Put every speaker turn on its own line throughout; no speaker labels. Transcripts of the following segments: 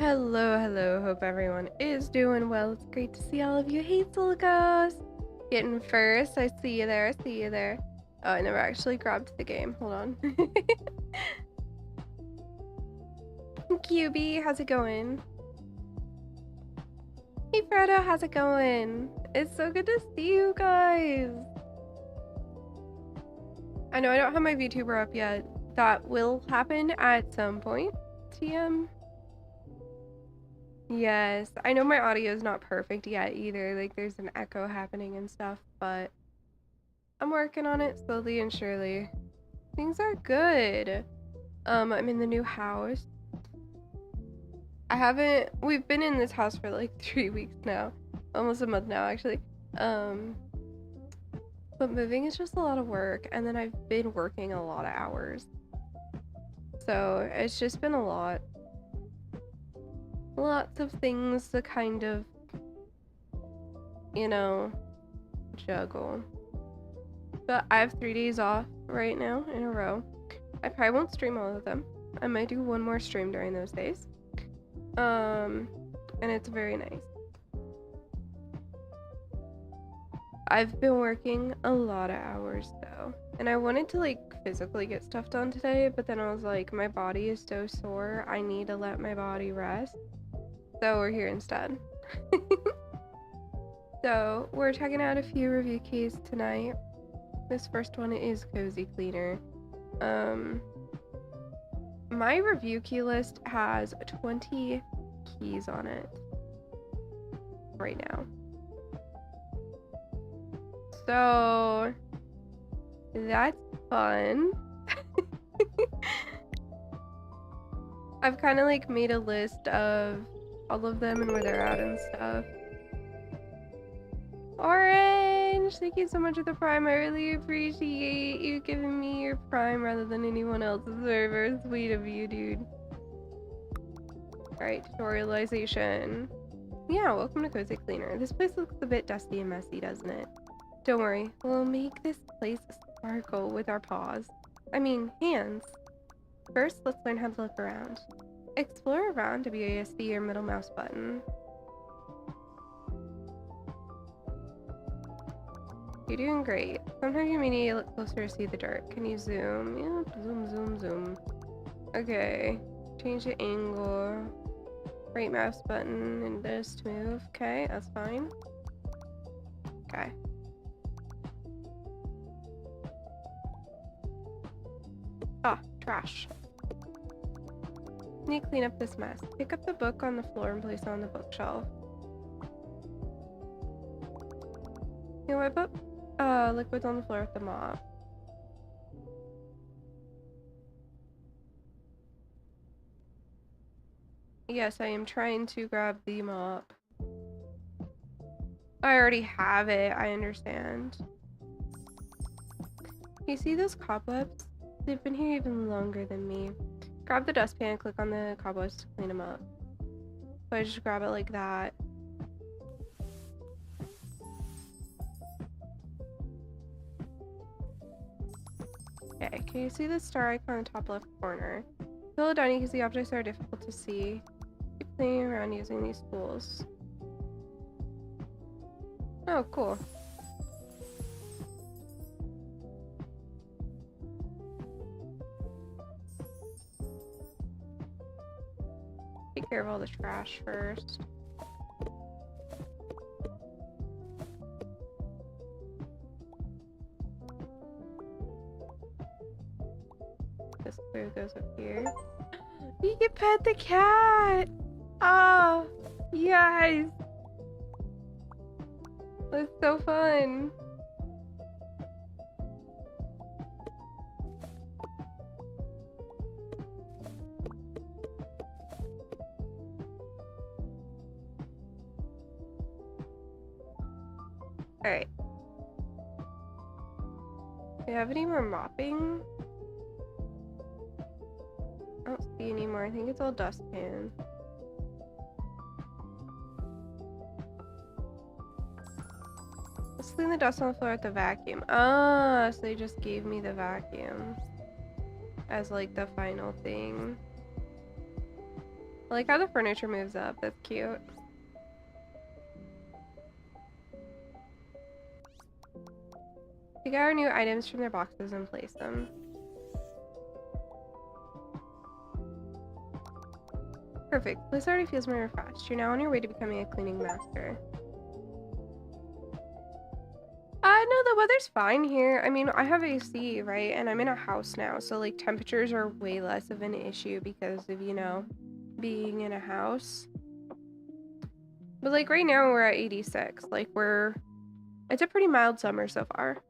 Hello, hello. Hope everyone is doing well. It's great to see all of you Hazel Ghosts. Getting first. I see you there. I see you there. Oh, I never actually grabbed the game. Hold on. QB, how's it going? Hey, Frodo, how's it going? It's so good to see you guys. I know I don't have my VTuber up yet. That will happen at some point. TM. Yes, I know my audio is not perfect yet either. Like there's an echo happening and stuff, but I'm working on it slowly and surely. Things are good. I'm in the new house. We've been in this house for like 3 weeks now. Almost a month now actually. But moving is just a lot of work, and then I've been working a lot of hours. So it's just been a lot. Lots of things to kind of, juggle. But I have 3 days off right now in a row. I probably won't stream all of them. I might do one more stream during those days. And it's very nice. I've been working a lot of hours though. And I wanted to like physically get stuff done today, but then I was like, my body is so sore. I need to let my body rest. So we're here instead. So we're checking out a few review keys tonight. This first one is Cozy Cleaner. My review key list has 20 keys on it right now. So that's fun. I've kind of like made a list of all of them and where they're at and stuff. Orange, thank you so much for the prime. I really appreciate you giving me your prime rather than anyone else's server. Sweet of you, dude. Alright, tutorialization. Yeah, welcome to Cozy Cleaner. This place looks a bit dusty and messy, doesn't it? Don't worry, we'll make this place sparkle with our paws. I mean, hands. First, let's learn how to look around. Explore around WASD or middle mouse button. You're doing great. Sometimes you may need to look closer to see the dirt. Can you zoom? Yep, zoom, zoom, zoom. Okay. Change the angle. Right mouse button and this to move. Okay, that's fine. Okay. Ah, trash. Need to clean up this mess. Pick up the book on the floor and place it on the bookshelf. You know what, put liquids on the floor with the mop. Yes, I am trying to grab the mop. I already have it, I understand. You see those cobwebs? They've been here even longer than me. Grab the dustpan and click on the cobwebs to clean them up. So I just grab it like that. Okay, can you see the star icon in the top left corner? Fill it down because the objects are difficult to see. Keep playing around using these tools. Oh, cool. Take care of all the trash first. This clue goes up here. You can pet the cat! Oh, yes! That's so fun. Alright. Do you have any more mopping? I don't see any more. I think it's all dustpan. Let's clean the dust on the floor with the vacuum. Ah, so they just gave me the vacuums as like the final thing. I like how the furniture moves up. That's cute. Take out our new items from their boxes and place them. Perfect. This already feels more refreshed. You're now on your way to becoming a cleaning master. No, the weather's fine here. I mean, I have AC, right? And I'm in a house now, so like temperatures are way less of an issue because of, you know, being in a house. But like right now we're at 86. Like it's a pretty mild summer so far.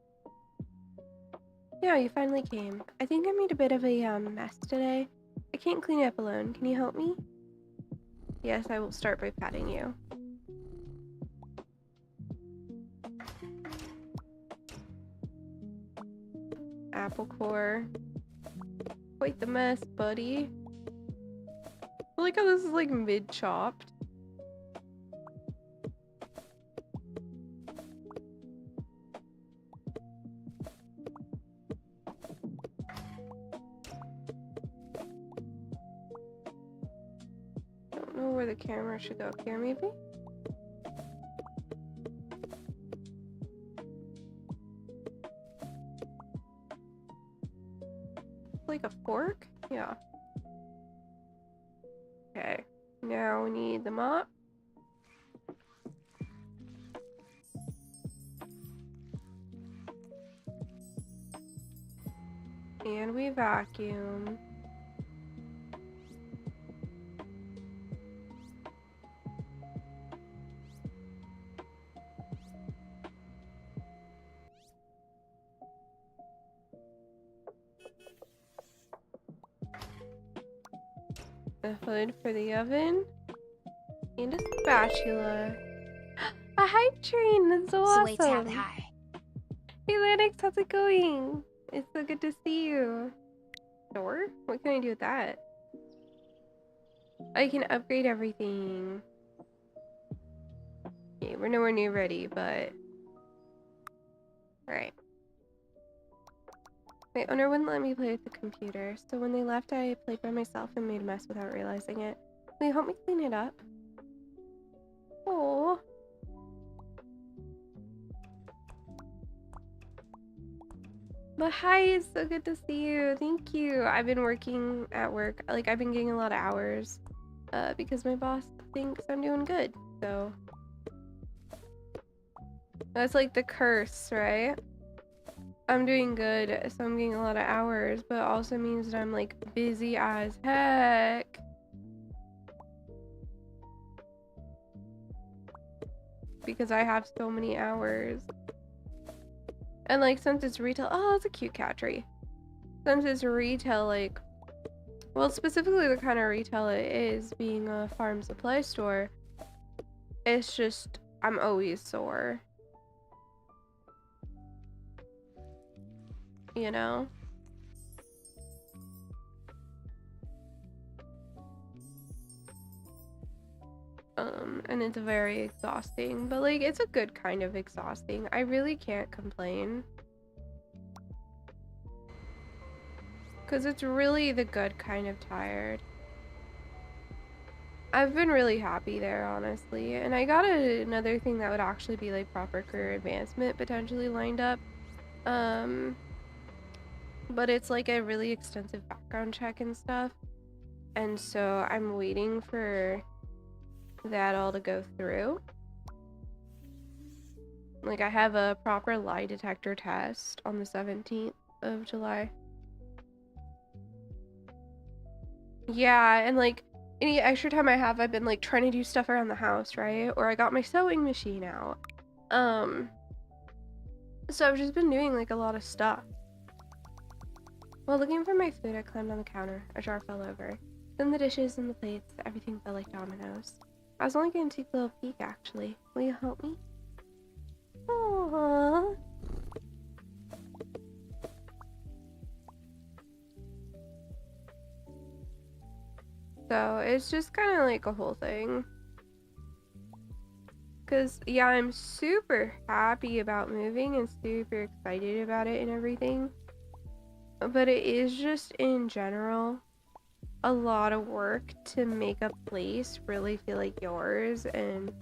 Yeah, you finally came. I think I made a bit of a mess today. I can't clean it up alone. Can you help me? Yes, I will start by patting you. Apple core. Quite the mess, buddy. I like how this is like mid-chopped. Don't know where the camera should go. Here, maybe? Like a fork? Yeah. Okay. Now we need the mop. And we vacuum. A hood for the oven. And a spatula. A hype train! That's so awesome!
Hi.
Hey Lennox, how's it going? It's so good to see you. Door? What can I do with that? I can upgrade everything. Okay, we're nowhere near ready, but... Alright. My owner wouldn't let me play with the computer, so when they left I played by myself and made a mess without realizing it. Will you help me clean it up? Oh. But hi, it's so good to see you. Thank you. I've been working at work. Like, I've been getting a lot of hours because my boss thinks I'm doing good. So that's like the curse, right? I'm doing good, so I'm getting a lot of hours, but it also means that I'm like busy as heck. Because I have so many hours. And like, since it's retail, oh, it's a cute cat tree. Since it's retail, like, well, specifically the kind of retail it is, being a farm supply store, it's just, I'm always sore. You know? And it's very exhausting, but like, it's a good kind of exhausting. I really can't complain. Because it's really the good kind of tired. I've been really happy there, honestly. And I got another thing that would actually be like proper career advancement potentially lined up. But it's like a really extensive background check and stuff. And so I'm waiting for that all to go through. Like, I have a proper lie detector test on the 17th of July. Yeah, and like any extra time I have, I've been like trying to do stuff around the house, right? Or I got my sewing machine out. So I've just been doing like a lot of stuff. While looking for my food, I climbed on the counter. A jar fell over. Then the dishes and the plates, everything fell like dominoes. I was only going to take a little peek, actually. Will you help me? Aww. So it's just kind of like a whole thing. Because, yeah, I'm super happy about moving and super excited about it and everything. But it is just in general a lot of work to make a place really feel like yours and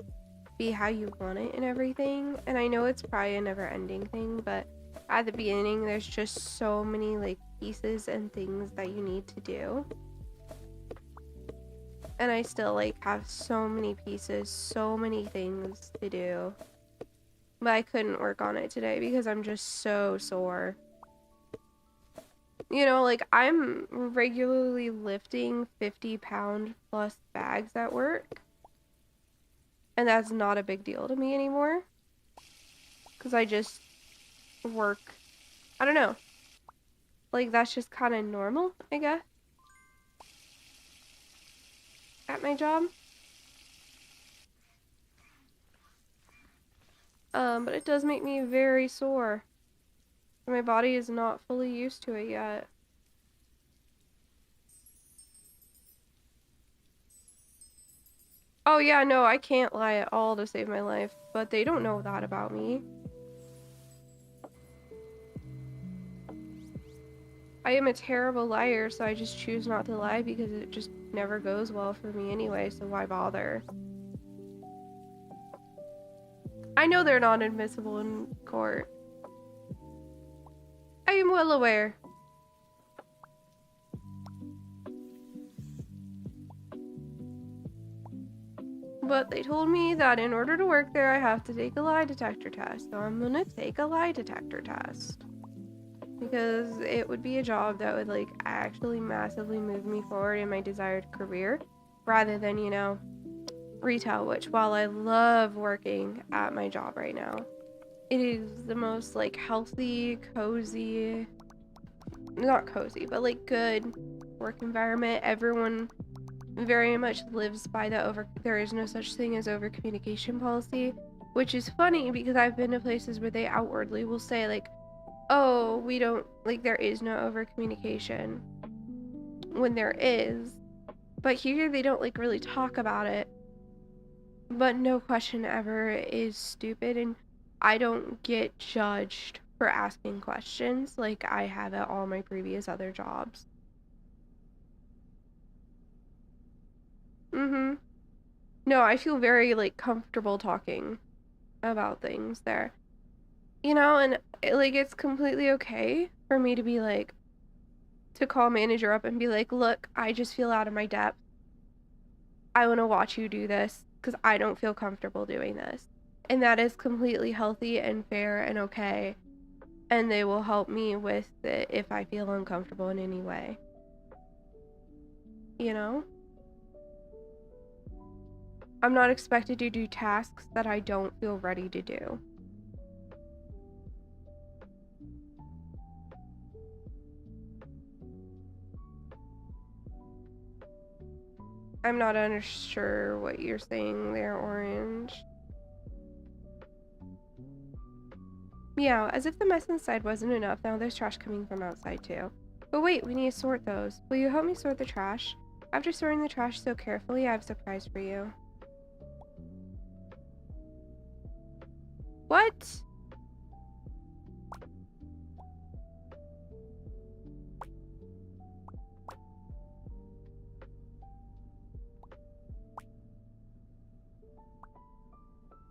be how you want it and everything. And I know it's probably a never ending thing, but at the beginning there's just so many like pieces and things that you need to do. And I still like have so many pieces, so many things to do. But I couldn't work on it today because I'm just so sore. You know, like I'm regularly lifting 50-pound plus bags at work. And that's not a big deal to me anymore. Because I just work, I don't know. Like that's just kind of normal, I guess. At my job. But it does make me very sore. My body is not fully used to it yet. Oh yeah, no, I can't lie at all to save my life, but they don't know that about me. I am a terrible liar, so I just choose not to lie because it just never goes well for me anyway, so why bother? I know they're not admissible in court. I am well aware. But they told me that in order to work there, I have to take a lie detector test. So I'm gonna take a lie detector test. Because it would be a job that would like actually massively move me forward in my desired career. Rather than, you know, retail, which while I love working at my job right now, it is the most like healthy, cozy, not cozy, but like good work environment. Everyone very much lives by there is no such thing as over communication policy, which is funny because I've been to places where they outwardly will say like, oh, we don't, like there is no over communication when there is, but here they don't like really talk about it. But no question ever is stupid, and I don't get judged for asking questions like I have at all my previous other jobs. No, I feel very like comfortable talking about things there. You know, and like it's completely okay for me to be like to call manager up and be like, "Look, I just feel out of my depth. I want to watch you do this because I don't feel comfortable doing this." And that is completely healthy and fair and okay. And they will help me with it if I feel uncomfortable in any way. You know? I'm not expected to do tasks that I don't feel ready to do. I'm not sure what you're saying there, Orange. Meow, as if the mess inside wasn't enough, now there's trash coming from outside too. But wait, we need to sort those. Will you help me sort the trash? After sorting the trash so carefully, I have a surprise for you. What?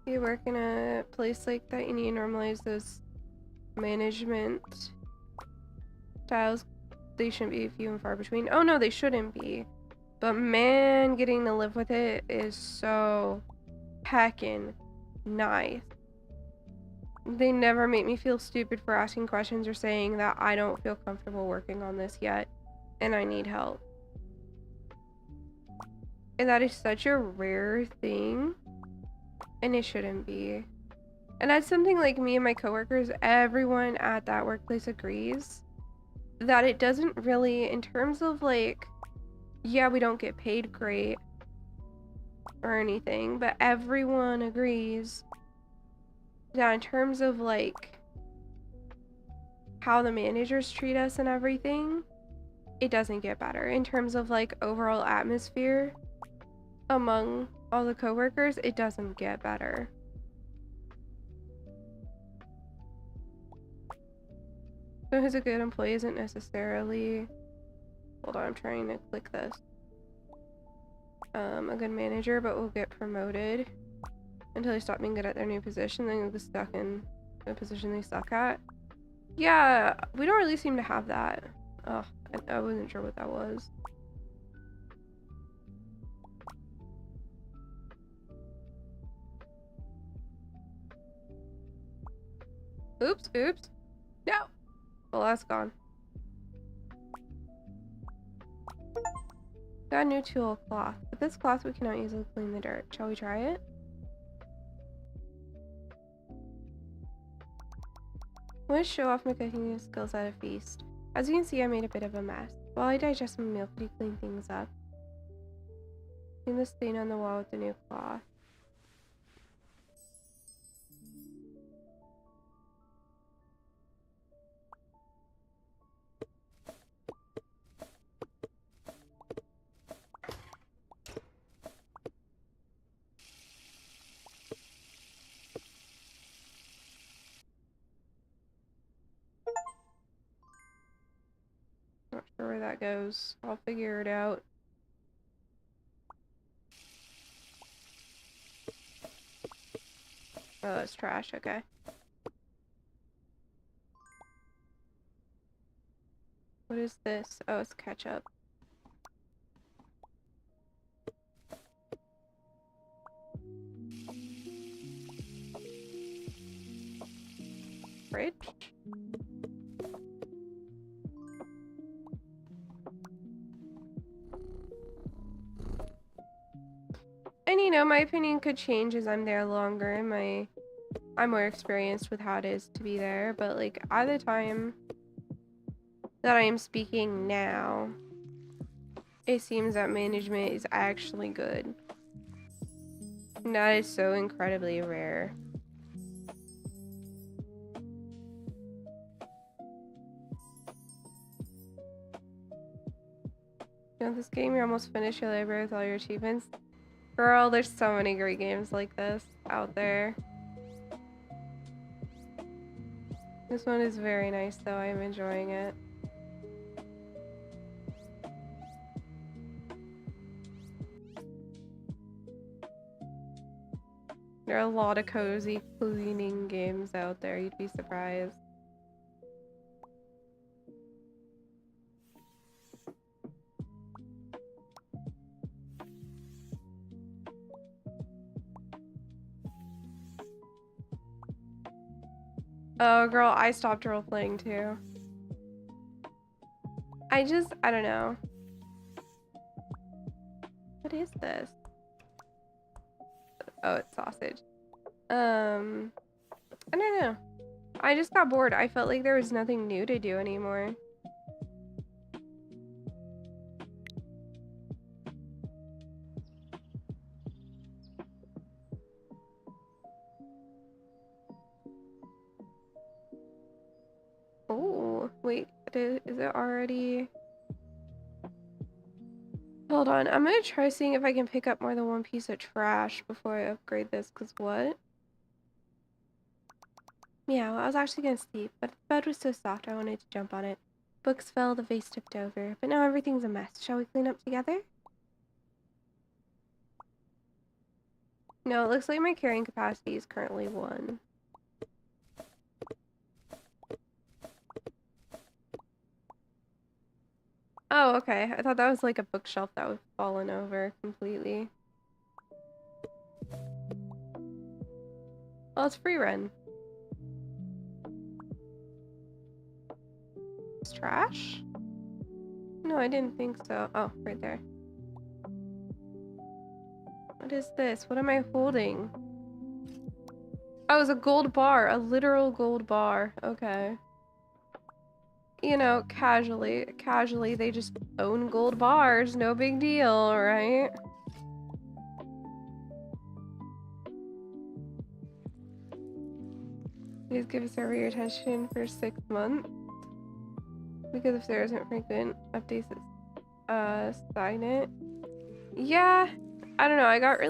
You work in a place like that, you need to normalize those management styles. They shouldn't be few and far between. Oh no, they shouldn't be. But man, getting to live with it is so heckin' nice. They never make me feel stupid for asking questions or saying that I don't feel comfortable working on this yet and I need help. And that is such a rare thing, and it shouldn't be. And that's something like me and my coworkers, everyone at that workplace agrees that it doesn't really, in terms of like, yeah, we don't get paid great or anything, but everyone agrees that in terms of like how the managers treat us and everything, it doesn't get better. In terms of like overall atmosphere among all the coworkers, it doesn't get better. So who's a good employee isn't necessarily Hold on, I'm trying to click this. A good manager, but will get promoted until they stop being good at their new position. Then they'll get stuck in the position they suck at. Yeah, we don't really seem to have that. Oh, I wasn't sure what that was. Oops, oops. No! Well, that's gone. Got a new tool, cloth. With this cloth, we cannot easily clean the dirt. Shall we try it? I want to show off my cooking skills at a feast. As you can see, I made a bit of a mess. While I digest my meal, could you clean things up? Clean the stain on the wall with the new cloth. Not sure where that goes. I'll figure it out. Oh, that's trash. Okay. What is this? Oh, it's ketchup. Fridge? And you know, my opinion could change as I'm there longer and I'm more experienced with how it is to be there, but like at the time that I am speaking now, it seems that management is actually good. And that is so incredibly rare. You know, this game, you're almost finished your library with all your achievements. Girl, there's so many great games like this out there. This one is very nice though, I'm enjoying it. There are a lot of cozy cleaning games out there, you'd be surprised. Oh girl, I stopped role-playing too. I don't know. What is this? Oh, it's sausage. I don't know. I just got bored. I felt like there was nothing new to do anymore. Oh, wait, is it already? Hold on, I'm gonna try seeing if I can pick up more than one piece of trash before I upgrade this, cause what? Yeah, well, I was actually gonna sleep, but the bed was so soft I wanted to jump on it. Books fell, the vase tipped over, but now everything's a mess. Shall we clean up together? No, it looks like my carrying capacity is currently 1. Oh, okay. I thought that was like a bookshelf that was fallen over completely. Well, it's free run. It's trash? No, I didn't think so. Oh, right there. What is this? What am I holding? Oh, it's a gold bar. A literal gold bar. Okay. You know, casually, they just own gold bars. No big deal, right? Please give us your attention for 6 months. Because if there isn't frequent updates, sign it. Yeah, I don't know. I don't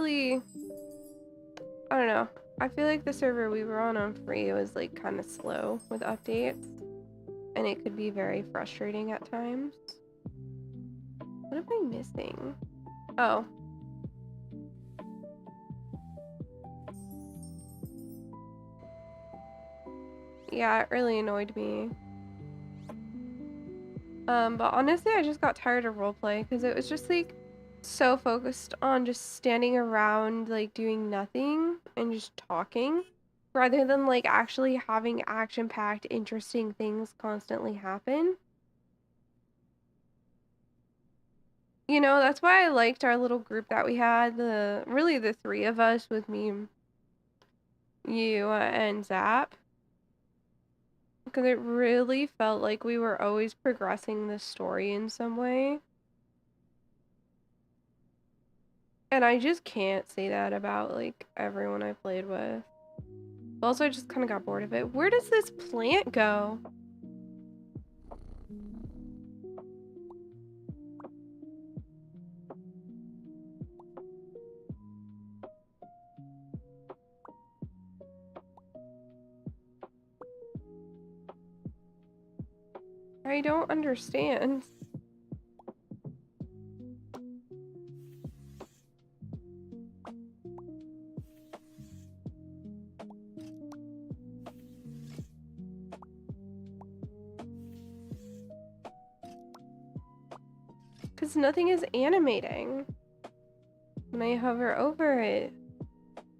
know. I feel like the server we were on free was like kind of slow with updates. And it could be very frustrating at times. What am I missing? Oh. Yeah, it really annoyed me. But honestly, I just got tired of roleplay because it was just like so focused on just standing around like doing nothing and just talking rather than like actually having action-packed, interesting things constantly happen. You know, that's why I liked our little group that we had, really the three of us with me, you, and Zap. Because it really felt like we were always progressing the story in some way. And I just can't say that about, like, everyone I played with. Also, I just kind of got bored of it. Where does this plant go? I don't understand. Because nothing is animating when I hover over it.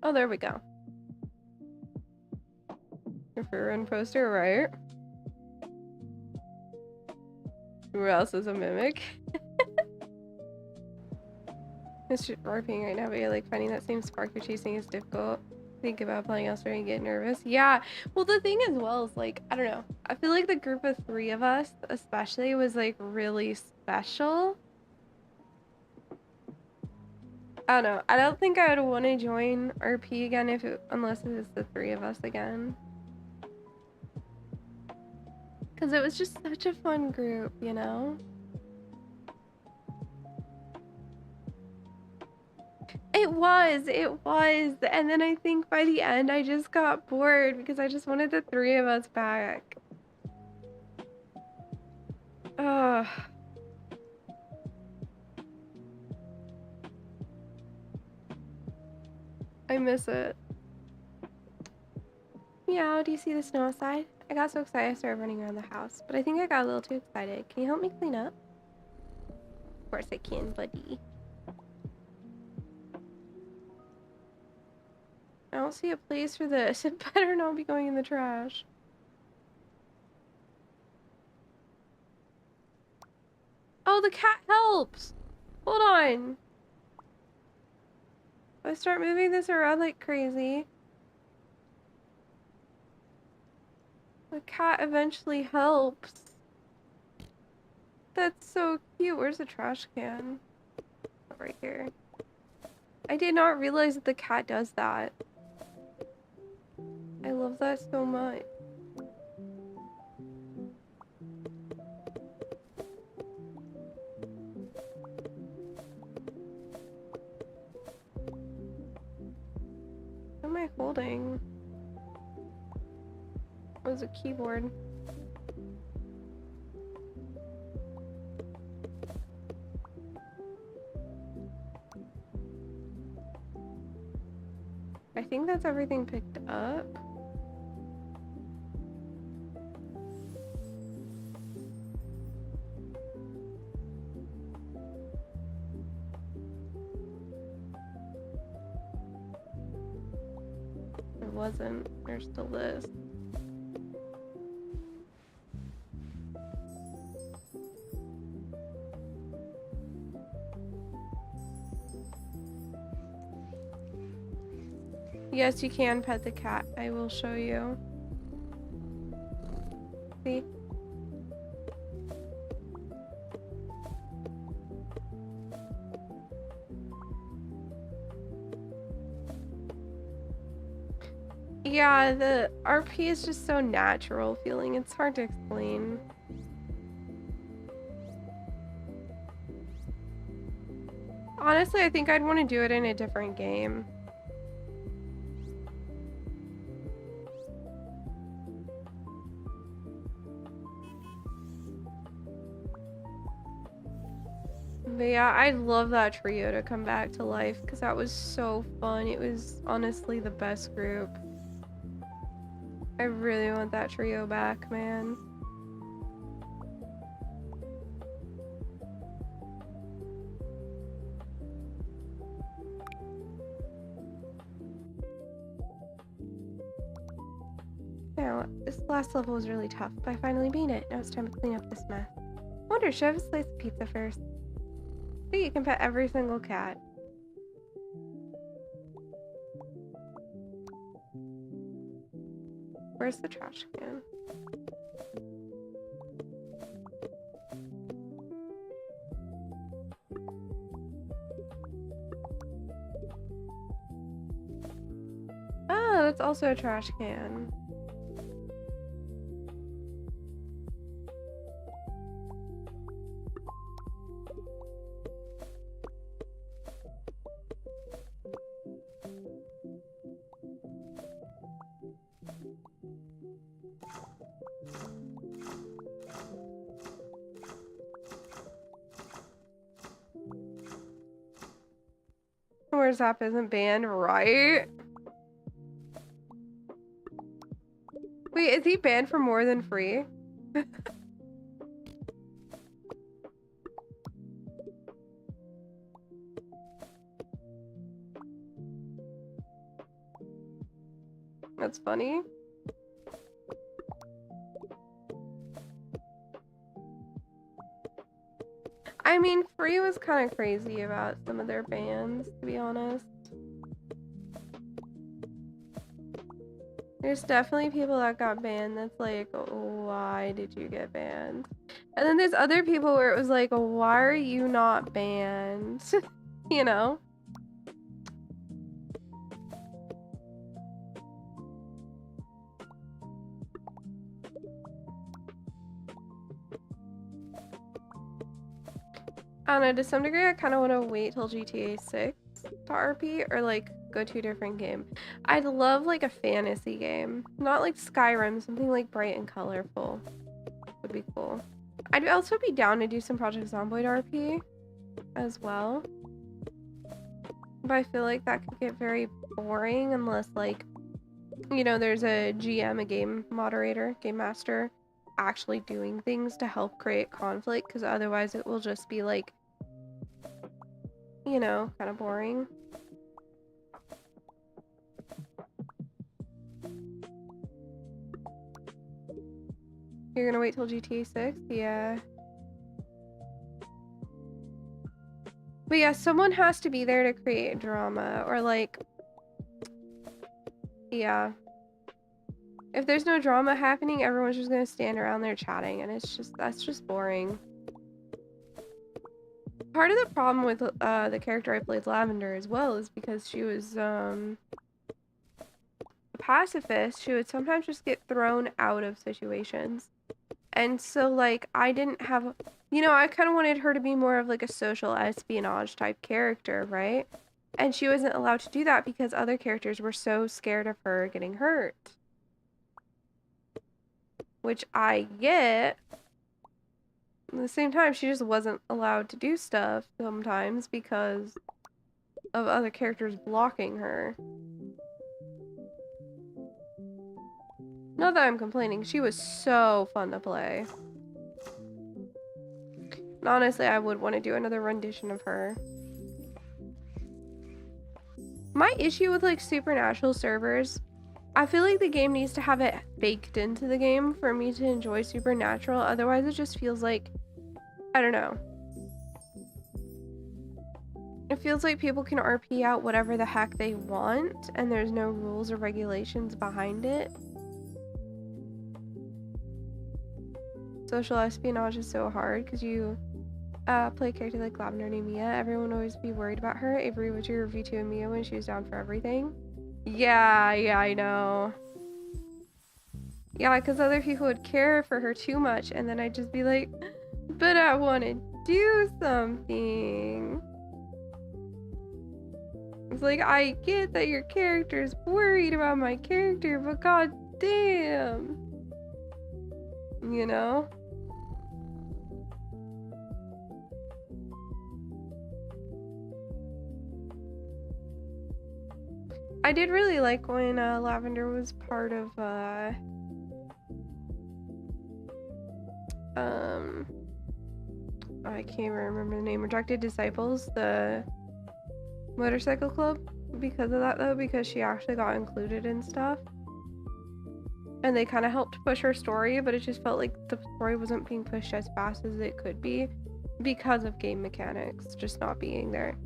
Oh, there we go. Your run poster, right? Who else is a mimic? It's just RPing right now, but you're like finding that same spark you're chasing is difficult. Think about playing elsewhere and get nervous. Yeah, well, the thing as well is like, I don't know. I feel like the group of three of us, especially, was like really special. I don't know. I don't think I would want to join RP again unless it was the three of us again. Because it was just such a fun group, you know? It was. And then I think by the end, I just got bored because I just wanted the three of us back. Ugh. I miss it. Meow, do you see the snow outside? I got so excited I started running around the house, but I think I got a little too excited. Can you help me clean up? Of course I can, buddy. I don't see a place for this. It better not be going in the trash. Oh, the cat helps! Hold on. If I start moving this around like crazy, the cat eventually helps. That's so cute. Where's the trash can? Oh, right here. I did not realize that the cat does that. I love that so much. What am I holding? It was a keyboard. I think that's everything picked up. It wasn't. There's still this. Yes, you can pet the cat. I will show you. See? Yeah, the RP is just so natural feeling. It's hard to explain. Honestly, I think I'd want to do it in a different game. But yeah, I'd love that trio to come back to life because that was so fun. It was honestly the best group. I really want that trio back, man. Now, this last level was really tough, but I finally beat it. Now it's time to clean up this mess. I wonder, should I have a slice of pizza first? I think you can pet every single cat. Where's the trash can? Oh, that's also a trash can. Where's Zap isn't banned, right? Wait, is he banned for more than free? That's funny. I mean, free was kind of crazy about some of their bans, to be honest. There's definitely people that got banned that's like, why did you get banned? And then there's other people where it was like, why are you not banned? You know? I don't know, to some degree I kind of want to wait till GTA 6 to RP or like go to a different game. I'd love like a fantasy game, not like Skyrim, something like bright and colorful would be cool. I'd also be down to do some Project Zomboid RP as well, but I feel like that could get very boring unless like, you know, there's a GM, a game moderator, game master actually doing things to help create conflict, because otherwise it will just be like, you know, kind of boring. You're gonna wait till GTA 6? Yeah. But yeah, someone has to be there to create drama, or like, yeah. If there's no drama happening, everyone's just gonna stand around there chatting, and it's just, that's just boring. Part of the problem with the character I played, Lavender, as well, is because she was a pacifist. She would sometimes just get thrown out of situations. And so, like, I didn't have, you know, I kind of wanted her to be more of like a social espionage type character, right? And she wasn't allowed to do that because other characters were so scared of her getting hurt. Which I get. At the same time, she just wasn't allowed to do stuff sometimes because of other characters blocking her. Not that I'm complaining, she was so fun to play. And honestly, I would want to do another rendition of her. My issue with like Supernatural servers, I feel like the game needs to have it baked into the game for me to enjoy Supernatural. Otherwise, it just feels like, I don't know. It feels like people can RP out whatever the heck they want, and there's no rules or regulations behind it. Social espionage is so hard because you play a character like Lavender named Mia. Everyone would always be worried about her. Avery would do review to Mia when she was down for everything. Yeah, I know. Yeah, because other people would care for her too much, and then I'd just be like, but I want to do something. It's like, I get that your character's worried about my character, but god damn. You know? I did really like when Lavender was part of I can't even remember the name. Rejected Disciples, the motorcycle club. Because of that though, because she actually got included in stuff. And they kind of helped push her story, but it just felt like the story wasn't being pushed as fast as it could be because of game mechanics just not being there.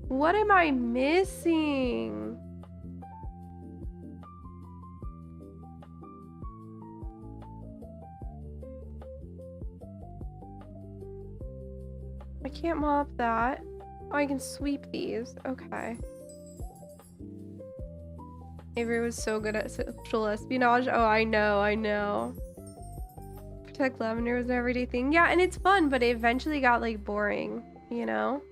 What am I missing? I can't mop that. Oh, I can sweep these. Okay. Avery was so good at sexual espionage. Oh, I know. Protect Lavender was an everyday thing. Yeah, and it's fun, but it eventually got like boring, you know?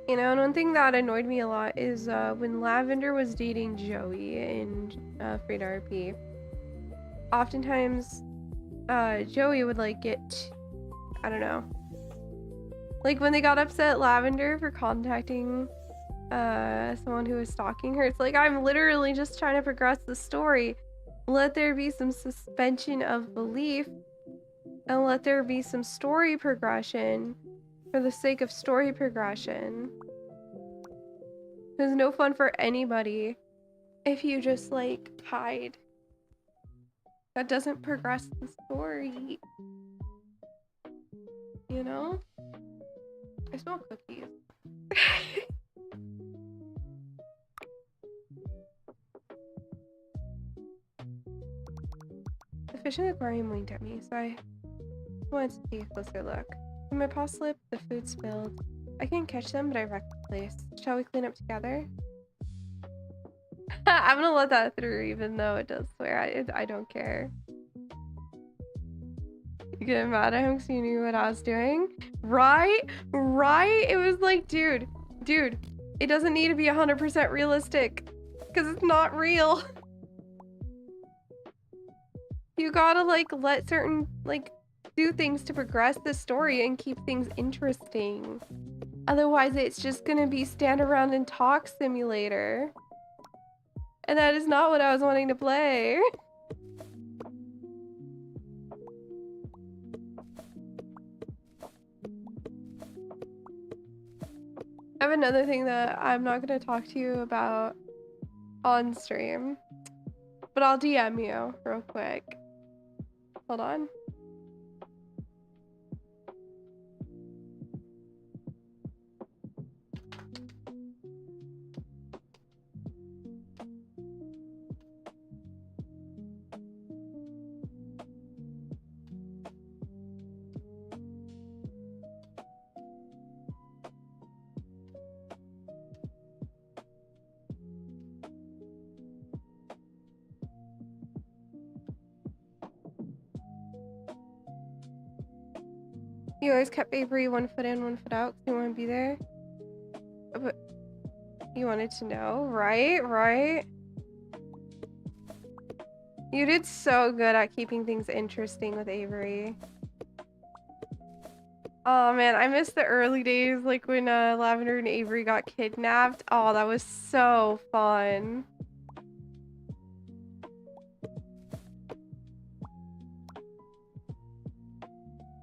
You know, and one thing that annoyed me a lot is when Lavender was dating Joey in Frida RP. Oftentimes, Joey would like get, I don't know. Like when they got upset at Lavender for contacting someone who was stalking her, it's like, I'm literally just trying to progress the story. Let there be some suspension of belief and let there be some story progression for the sake of story progression. There's no fun for anybody if you just like hide. That doesn't progress the story. You know? I smell cookies. The fish in the aquarium winked at me, so I wanted to take a closer look. When my paw slipped, the food spilled. I can't catch them, but I wrecked the place. Shall we clean up together? I'm gonna let that through, even though it does swear. I don't care. You get mad at him because you knew what I was doing? Right? It was like, dude, it doesn't need to be 100% realistic because it's not real. You gotta like let certain like do things to progress the story and keep things interesting. Otherwise, it's just gonna be stand around and talk simulator. And that is not what I was wanting to play. I have another thing that I'm not gonna talk to you about on stream, but I'll DM you real quick. Hold on. You always kept Avery 1 foot in, 1 foot out because you want to be there. But you wanted to know, right? You did so good at keeping things interesting with Avery. Oh man, I miss the early days, like when Lavender and Avery got kidnapped. Oh, that was so fun.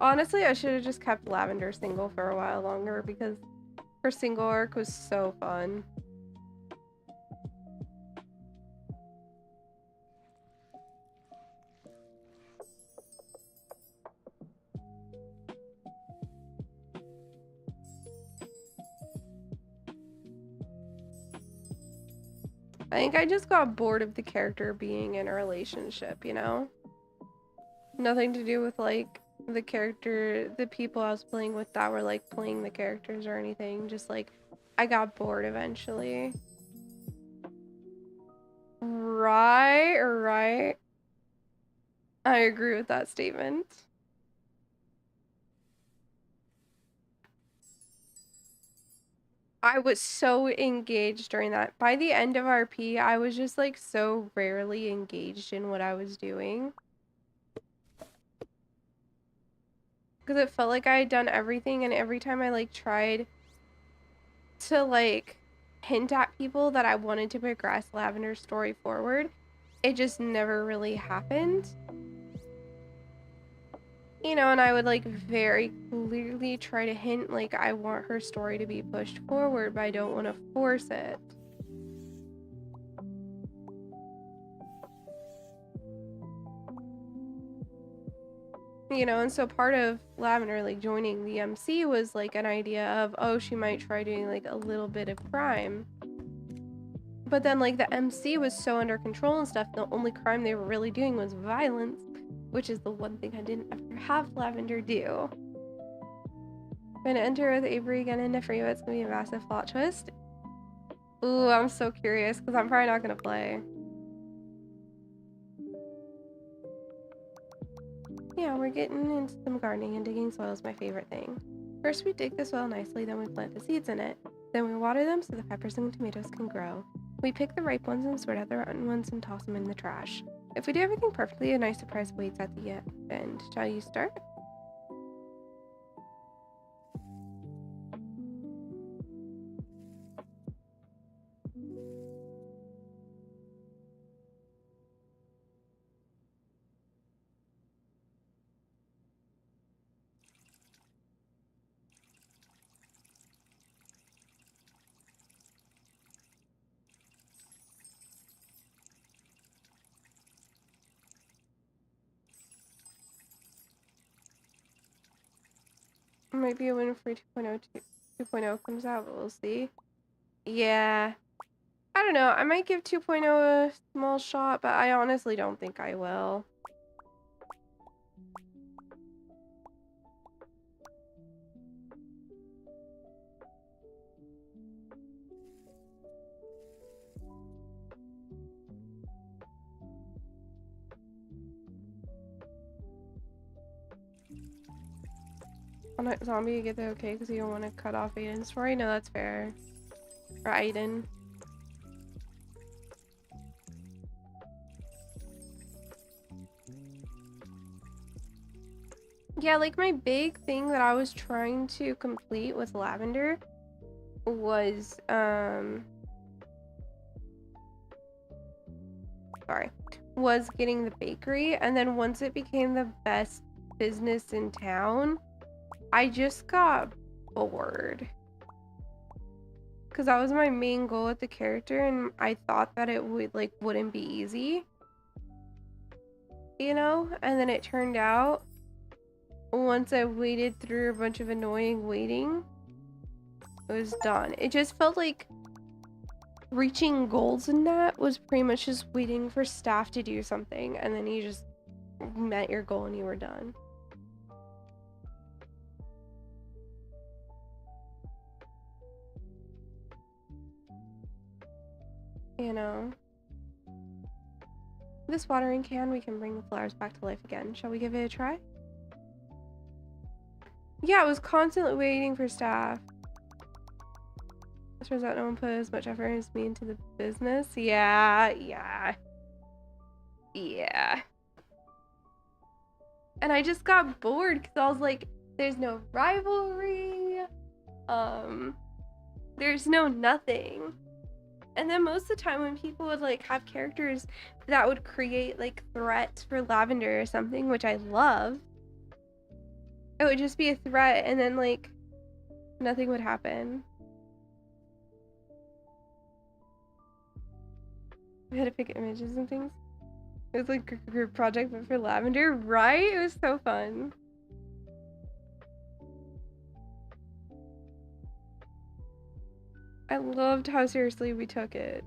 Honestly, I should have just kept Lavender single for a while longer because her single arc was so fun. I think I just got bored of the character being in a relationship, you know? Nothing to do with like the people I was playing with that were like playing the characters or anything. Just like I got bored eventually. Right. I agree with that statement. I was so engaged during that. By the end of RP, I was just like so rarely engaged in what I was doing. because it felt like I had done everything, and every time I like tried to like hint at people that I wanted to progress Lavender's story forward, it just never really happened. You know, and I would like very clearly try to hint like I want her story to be pushed forward, but I don't want to force it. You know, and so part of Lavender like joining the MC was like an idea of, oh, she might try doing like a little bit of crime. But then like the MC was so under control and stuff, the only crime they were really doing was violence, which is the one thing I didn't ever have Lavender do. Gonna enter with Avery again into free, but it's gonna be a massive plot twist. Ooh, I'm so curious because I'm probably not gonna play. Yeah, we're getting into some gardening, and digging soil is my favorite thing. First we dig the soil nicely, then we plant the seeds in it. Then we water them so the peppers and tomatoes can grow. We pick the ripe ones and sort out the rotten ones and toss them in the trash. If we do everything perfectly, a nice surprise waits at the end. Shall you start? Might be a win for 2.0 comes out, but we'll see. Yeah. I don't know. I might give 2.0 a small shot, but I honestly don't think I will. On a zombie, you get the okay because you don't want to cut off Aiden's story? No, that's fair. Or Aiden. Yeah, like my big thing that I was trying to complete with Lavender was, was getting the bakery. And then once it became the best business in town, I just got bored. Because that was my main goal with the character, and I thought that it would, like, wouldn't be easy. You know? And then it turned out, once I waded through a bunch of annoying waiting, it was done. It just felt like reaching goals in that was pretty much just waiting for staff to do something, and then you just met your goal and you were done. You know? This watering can, we can bring the flowers back to life again. Shall we give it a try? Yeah, I was constantly waiting for staff. It turns out no one put as much effort as me into the business. Yeah. And I just got bored because I was like, there's no rivalry. There's no nothing. And then most of the time when people would like have characters that would create like threats for Lavender or something, which I love, it would just be a threat and then like nothing would happen. We had to pick images and things. It was like a group project but for Lavender, right? It was so fun. I loved how seriously we took it.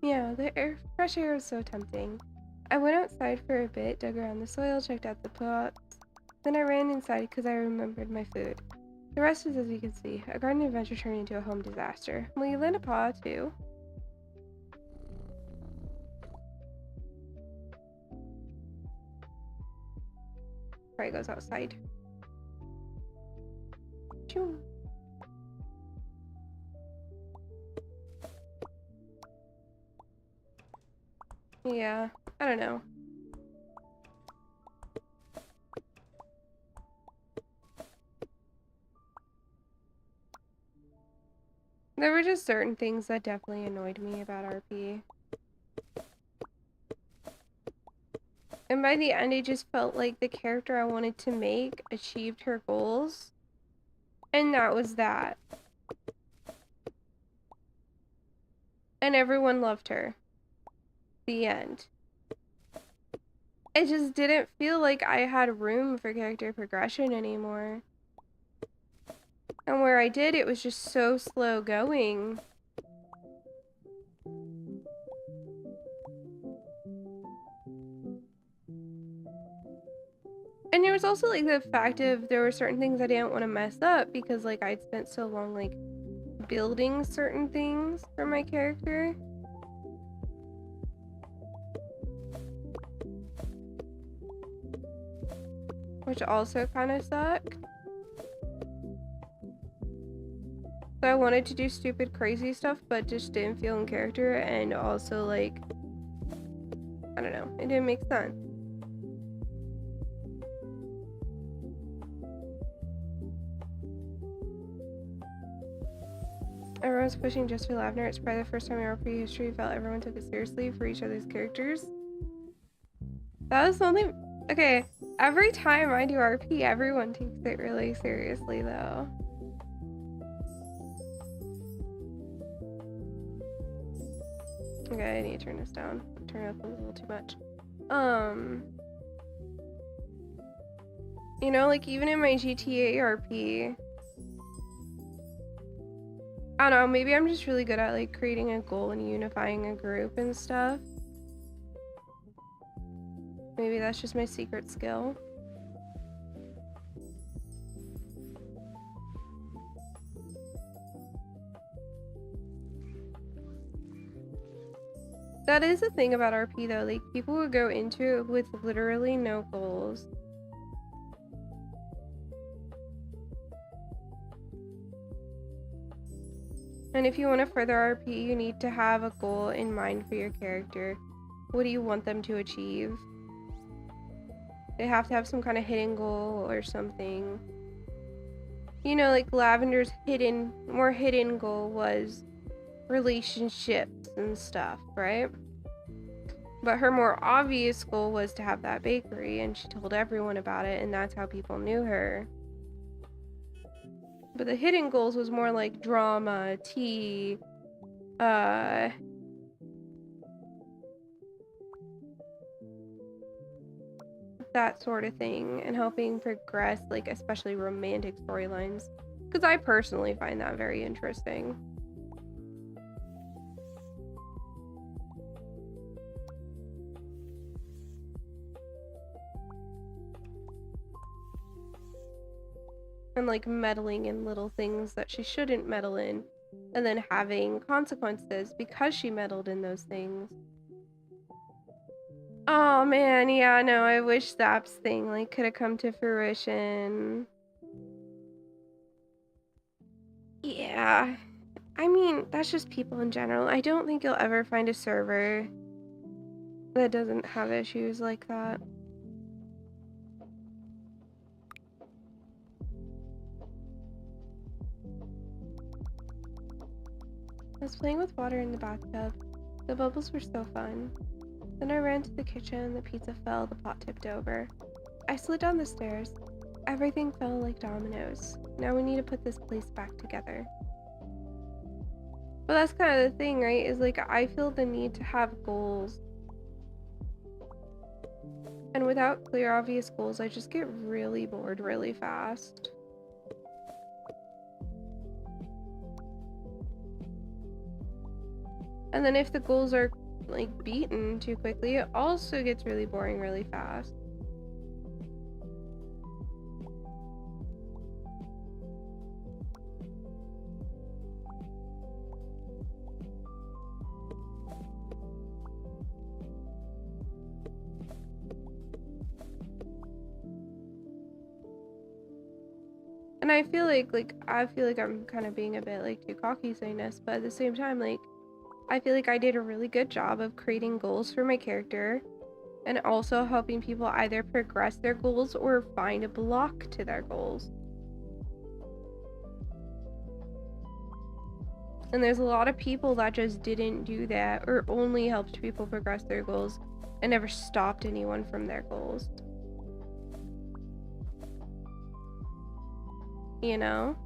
Yeah, the fresh air was so tempting. I went outside for a bit, dug around the soil, checked out the pots. Then I ran inside because I remembered my food. The rest is as you can see. A garden adventure turned into a home disaster. Will you lend a paw too? Probably goes outside. Choo. Yeah, I don't know. There were just certain things that definitely annoyed me about RP. And by the end, it just felt like the character I wanted to make achieved her goals. And that was that. And everyone loved her. The end. It just didn't feel like I had room for character progression anymore. And where I did, it was just so slow going. And there was also like the fact of there were certain things I didn't want to mess up because like I'd spent so long like building certain things for my character. Which also kind of sucked. So I wanted to do stupid crazy stuff but just didn't feel in character, and also like I don't know, it didn't make sense. Everyone's pushing just for Lavender. It's probably the first time in RP history felt everyone took it seriously for each other's characters. That was something. Okay, every time I do RP, everyone takes it really seriously though. Okay, I need to turn this down. Turn it up a little too much. You know, like even in my GTA RP, I don't know, maybe I'm just really good at like creating a goal and unifying a group and stuff. Maybe that's just my secret skill. That is the thing about RP though, like people would go into it with literally no goals. And if you want to further RP, you need to have a goal in mind for your character. What do you want them to achieve? They have to have some kind of hidden goal or something. You know, like Lavender's more hidden goal was relationships and stuff, right? But her more obvious goal was to have that bakery, and she told everyone about it, and that's how people knew her. But the hidden goals was more like drama, tea, that sort of thing, and helping progress, like, especially romantic storylines. Because I personally find that very interesting. And like meddling in little things that she shouldn't meddle in, and then having consequences because she meddled in those things. Oh man, yeah, no, I wish Zap's thing like could have come to fruition. Yeah, I mean, that's just people in general. I don't think you'll ever find a server that doesn't have issues like that. I was playing with water in the bathtub. The bubbles were so fun. Then I ran to the kitchen, the pizza fell, the pot tipped over. I slid down the stairs. Everything fell like dominoes. Now we need to put this place back together. But that's kind of the thing, right? Is like I feel the need to have goals. And without clear, obvious goals, I just get really bored really fast. And then if the goals are like beaten too quickly, it also gets really boring really fast. And I feel like I'm kind of being a bit like too cocky saying this, but at the same time, like I feel like I did a really good job of creating goals for my character and also helping people either progress their goals or find a block to their goals. And there's a lot of people that just didn't do that or only helped people progress their goals and never stopped anyone from their goals. You know?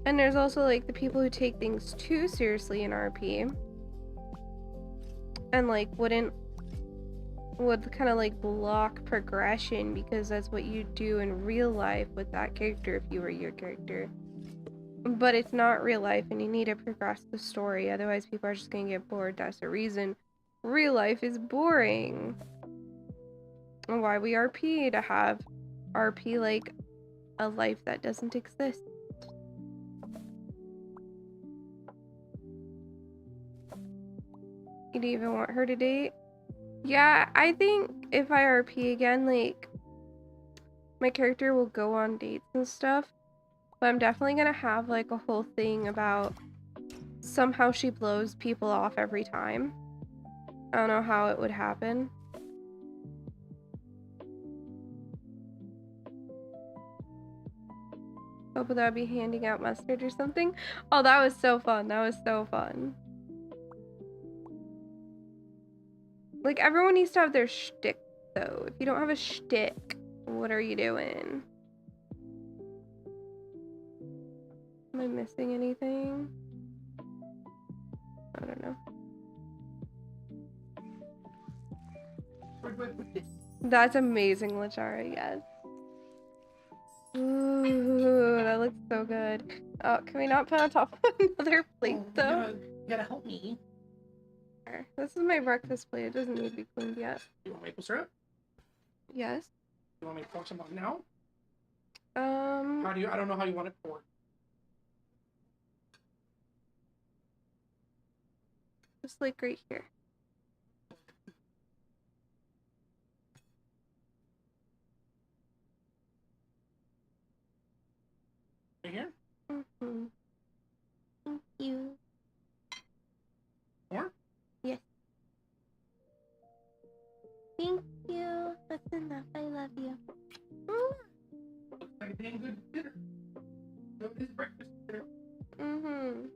And there's also like the people who take things too seriously in RP and like would kind of like block progression because that's what you do in real life with that character if you were your character. But it's not real life and you need to progress the story, otherwise people are just gonna get bored. That's the reason real life is boring. And why we RP, to have RP like a life that doesn't exist. You'd even want her to date? Yeah, I think if I RP again, like, my character will go on dates and stuff, but I'm definitely gonna have, like, a whole thing about somehow she blows people off every time. I don't know how it would happen. Hope that would be handing out mustard or something. Oh, that was so fun. That was so fun. Like, everyone needs to have their shtick, though. If you don't have a shtick, what are you doing? Am I missing anything? I don't know. That's amazing, Lachara, yes. Ooh, that looks so good. Oh, can we not put on top of another plate, though?
You gotta help me.
This is my breakfast plate. It doesn't need to be cleaned yet.
You want maple syrup?
Yes.
You want me to pour some on now?
I
don't know how you want it poured.
Just like right here.
Right here?
Mm-hmm. Thank you.
More?
Yes. Thank you. That's enough. I love you.
Looks like a dang good dinner. So it is breakfast dinner.
Mm-hmm.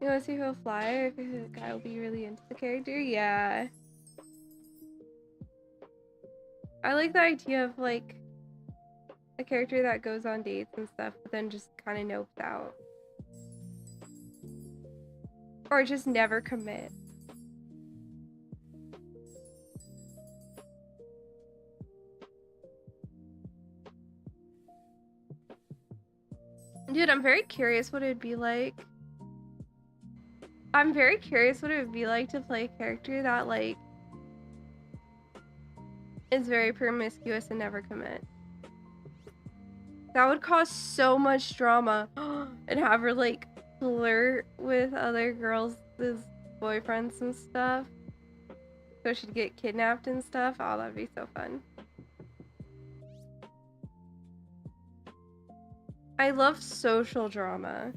You want to see who'll fly, or if the guy will be really into the character? Yeah. I like the idea of, like, a character that goes on dates and stuff, but then just kind of nopes out. Or just never commit. Dude, I'm very curious what it would be like. I'm very curious what it would be like to play a character that, like, is very promiscuous and never commit. That would cause so much drama. And have her, like, flirt with other girls' boyfriends and stuff. So she'd get kidnapped and stuff. Oh, that'd be so fun. I love social drama.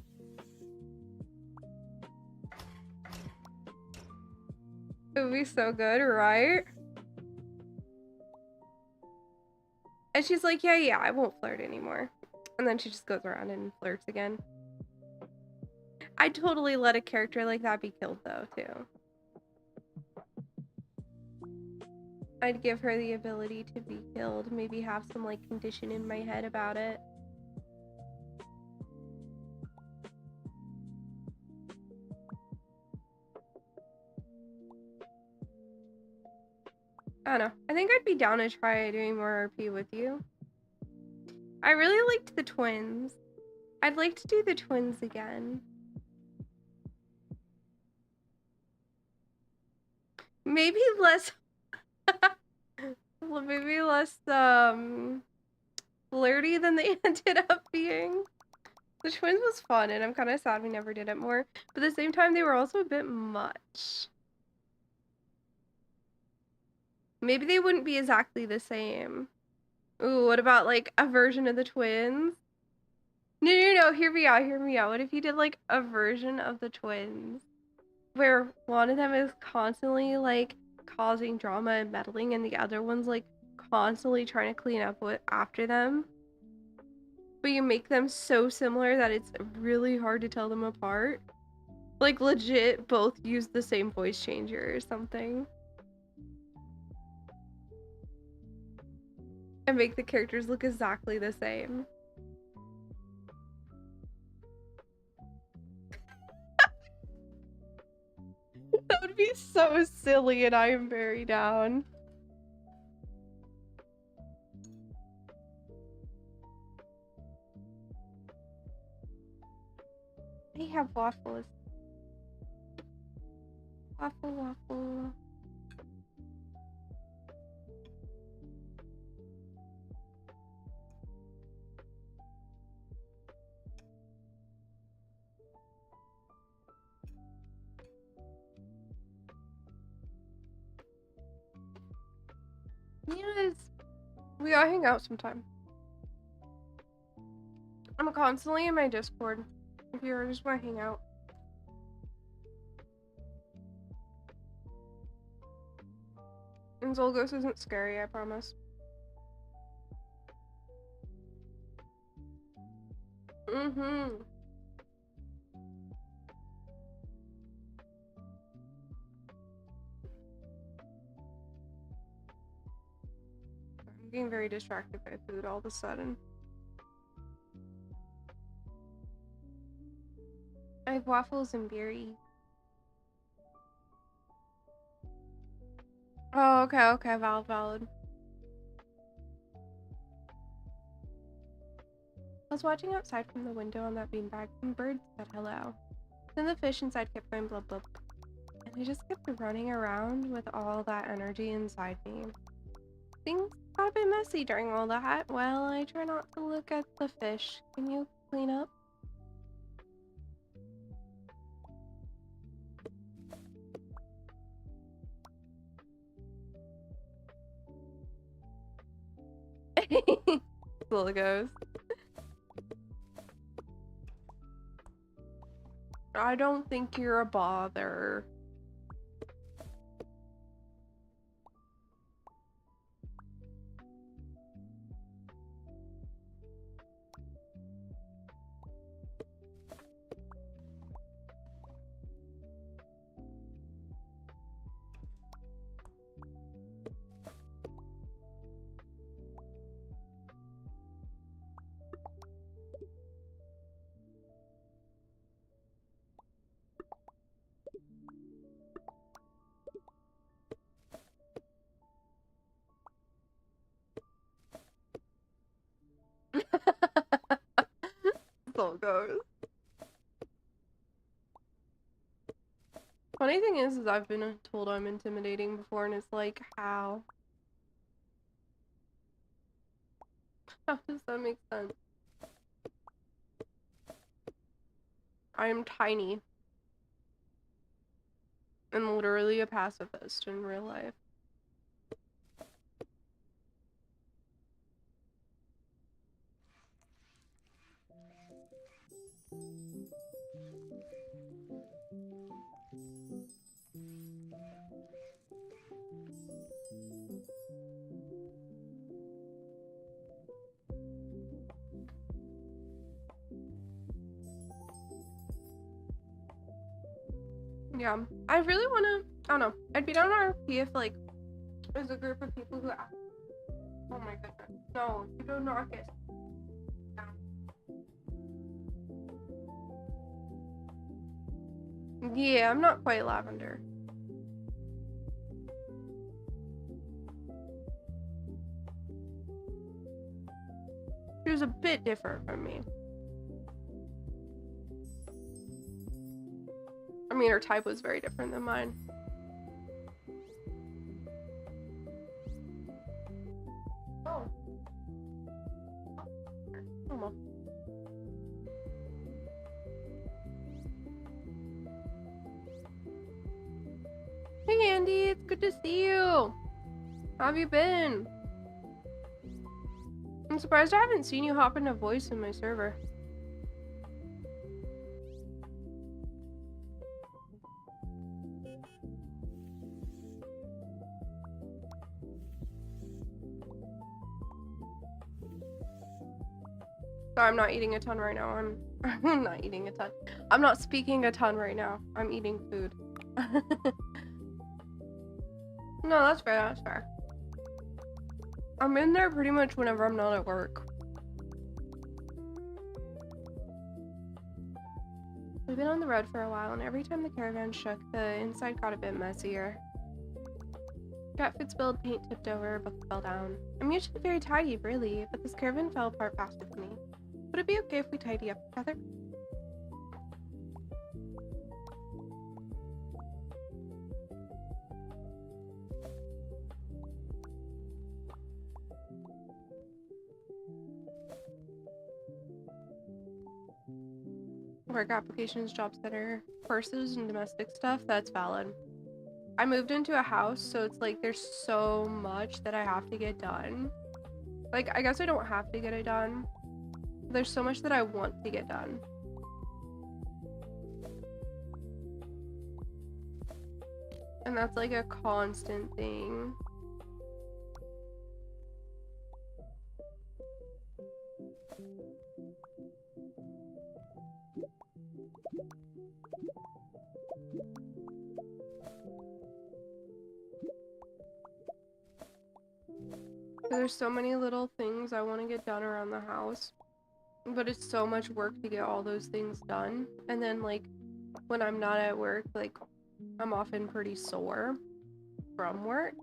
It would be so good, right? And she's like, yeah, I won't flirt anymore. And then she just goes around and flirts again. I'd totally let a character like that be killed, though, too. I'd give her the ability to be killed. Maybe have some, like, condition in my head about it. I don't know. I think I'd be down to try doing more RP with you. I really liked the twins. I'd like to do the twins again. Maybe less maybe less flirty than they ended up being. The twins was fun and I'm kind of sad we never did it more, but at the same time they were also a bit much. Maybe they wouldn't be exactly the same. Ooh, what about like a version of the twins? No, hear me out, hear me out. What if you did like a version of the twins where one of them is constantly like causing drama and meddling and the other one's like constantly trying to clean up what after them? But you make them so similar that it's really hard to tell them apart. Like legit both use the same voice changer or something. And make the characters look exactly the same. That would be so silly and I am very down. I have waffles. Waffle. Yes. We gotta hang out sometime. I'm constantly in my Discord if you ever just want to hang out. And Zolgos isn't scary, I promise. I'm getting very distracted by food all of a sudden. I have waffles and berry. Oh, okay, valid. I was watching outside from the window on that beanbag and birds said hello. Then the fish inside kept going blub blub. And I just kept running around with all that energy inside me. Things got a bit messy during all that. Well, I try not to look at the fish. Can you clean up? Little ghost. I don't think you're a bother. So goes. Funny thing is I've been told I'm intimidating before, and it's like, how? How does that make sense? I am tiny. And literally a pacifist in real life. Yeah, I really want to, I don't know, I'd be down on RP if, like, there's a group of people who ask. Oh my goodness. No, you do not get down. Yeah, I'm not quite lavender. She was a bit different from me. I mean, her type was very different than mine. Oh. Oh well. Hey Andy, it's good to see you. How have you been? I'm surprised I haven't seen you hop into voice in my server. Sorry, I'm not eating a ton right now. I'm not eating a ton. I'm not speaking a ton right now. I'm eating food. No, that's fair, that's fair. I'm in there pretty much whenever I'm not at work. We've been on the road for a while, and every time the caravan shook, the inside got a bit messier. Cat food spilled, paint tipped over, books fell down. I'm usually very tidy, really, but this caravan fell apart faster than me. Would it be okay if we tidy up together? Work applications, job center, courses, and domestic stuff, that's valid. I moved into a house, so it's like there's so much that I have to get done. Like, I guess I don't have to get it done. There's so much that I want to get done. And that's like a constant thing. There's so many little things I want to get done around the house, but it's so much work to get all those things done. And then like when I'm not at work, like I'm often pretty sore from work,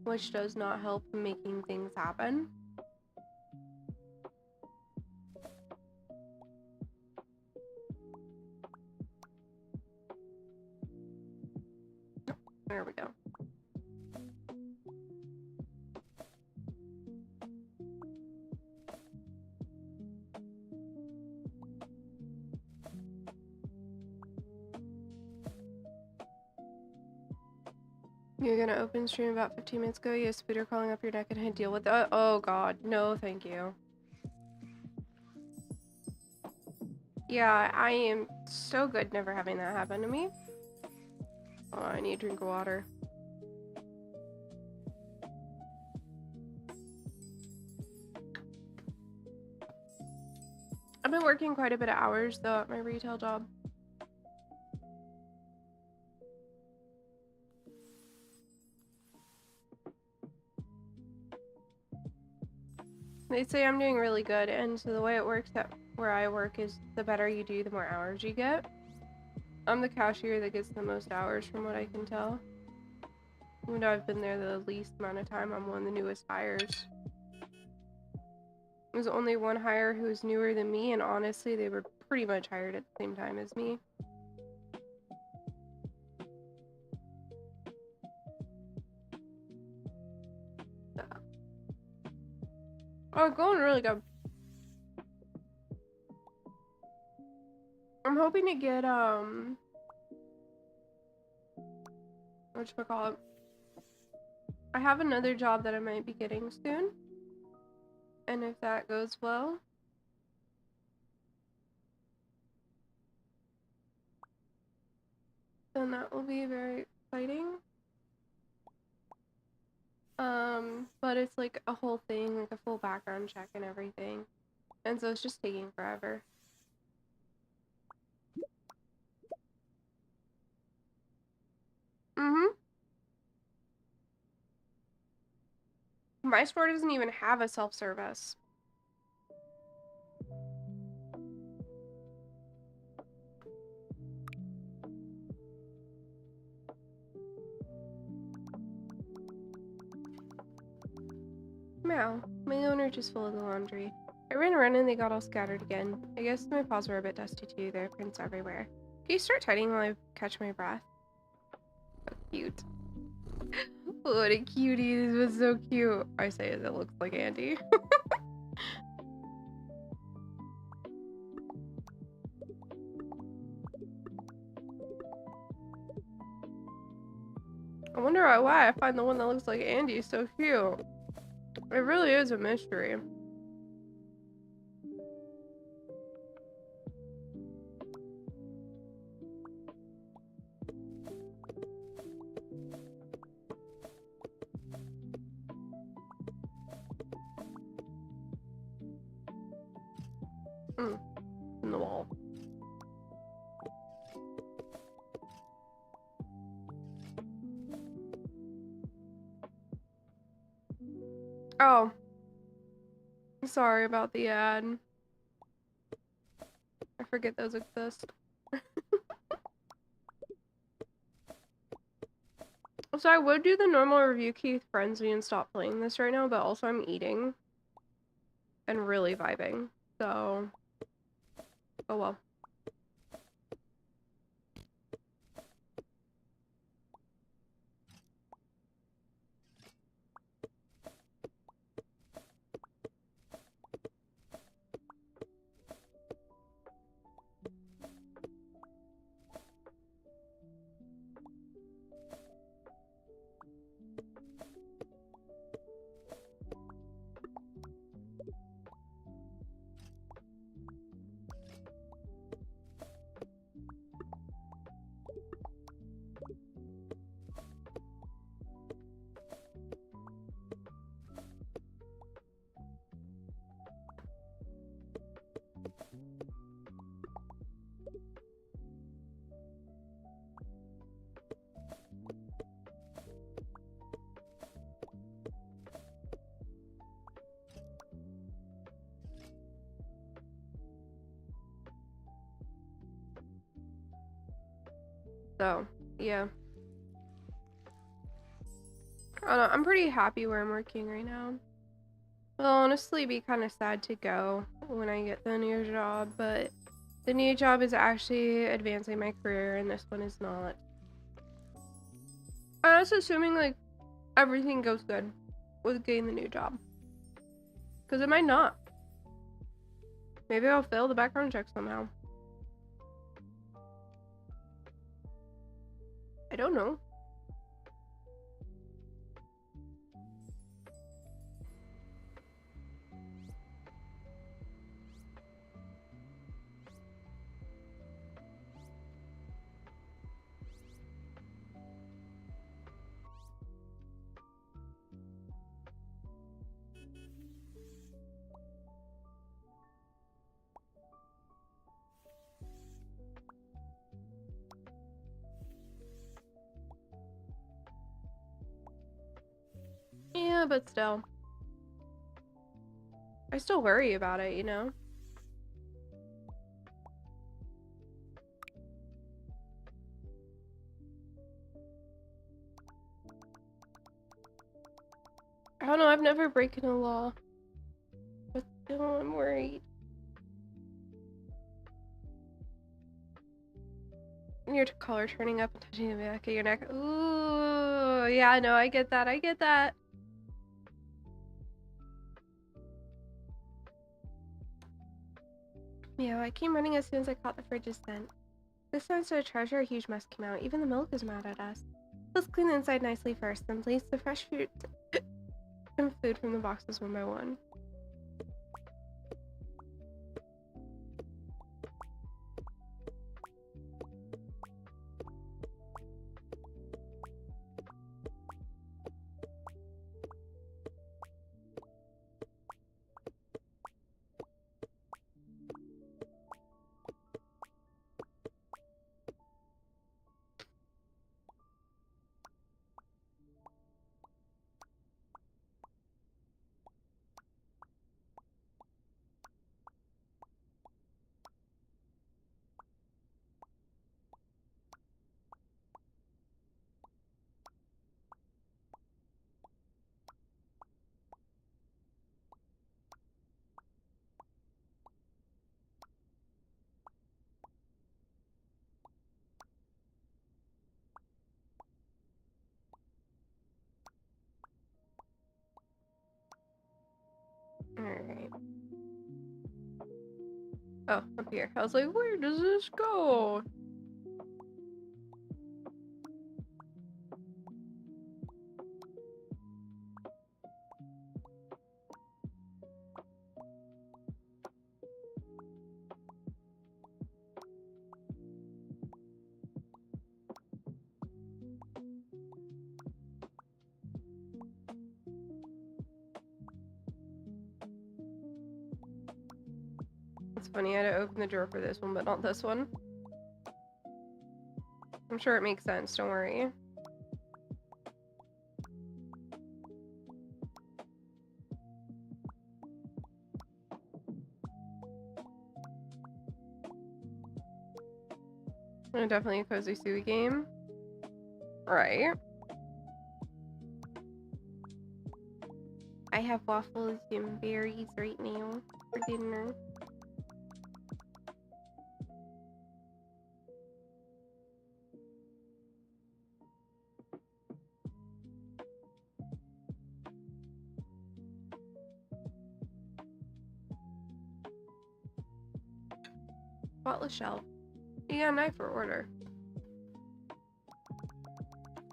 which does not help making things happen. There we go. You're gonna open stream about 15 minutes ago. You have Spooter crawling up your neck and I deal with that. Oh god, no thank you. Yeah, I am so good never having that happen to me. Oh, I need a drink of water. I've been working quite a bit of hours though at my retail job. They say I'm doing really good, and so the way it works at where I work is the better you do, the more hours you get. I'm the cashier that gets the most hours from what I can tell. Even though I've been there the least amount of time, I'm one of the newest hires. There's only one hire who was newer than me, and honestly, they were pretty much hired at the same time as me. Oh, going really good. I'm hoping to get, whatchamacallit? I have another job that I might be getting soon. And if that goes well, then that will be very exciting. But it's like a whole thing, like a full background check and everything. And so it's just taking forever. My store doesn't even have a self-service. Meow. My owner just full of the laundry. I ran around and they got all scattered again. I guess my paws were a bit dusty too. There are prints everywhere. Can you start tidying while I catch my breath? So cute. What a cutie. This was so cute. I say as it looks like Andy. I wonder why I find the one that looks like Andy so cute. It really is a mystery. In the wall. Oh. Sorry about the ad. I forget those exist. So I would do the normal review key with Frenzy and stop playing this right now, but also I'm eating and really vibing. So, oh well. So, yeah. I don't know, I'm pretty happy where I'm working right now. I'll honestly be kind of sad to go when I get the new job, but the new job is actually advancing my career and this one is not. I'm just assuming like everything goes good with getting the new job. Because it might not. Maybe I'll fail the background check somehow. I don't know. Yeah, but still. I still worry about it, you know? I don't know, I've never broken a law. But still, I'm worried. Your collar turning up and touching the back of your neck. Ooh, yeah, no, I get that. I get that. Yeah, I came running as soon as I caught the fridge's scent. This sounds to a treasure, a huge mess came out. Even the milk is mad at us. Let's clean the inside nicely first, then place the fresh fruit and food from the boxes one by one. Alright. Oh, up here. I was like, where does this go? It's funny, I had to open the drawer for this one, but not this one. I'm sure it makes sense, don't worry. Definitely a Cozy Suey game. Right. I have waffles and berries right now for dinner. Spotless shelf. You got a knife for order.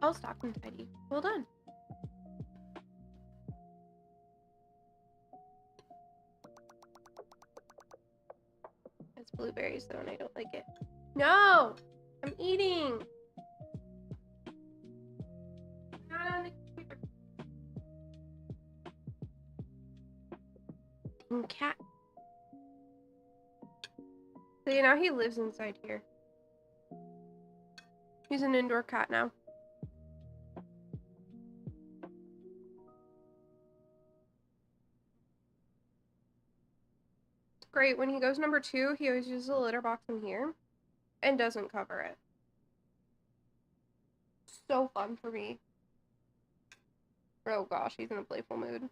All stocked and tidy. Well done. It's blueberries though, and I don't like it. No! I'm eating! Not on the computer. And cat. See, now he lives inside here. He's an indoor cat now. Great. When he goes number 2, he always uses a litter box in here and doesn't cover it. So fun for me. Oh gosh, he's in a playful mood.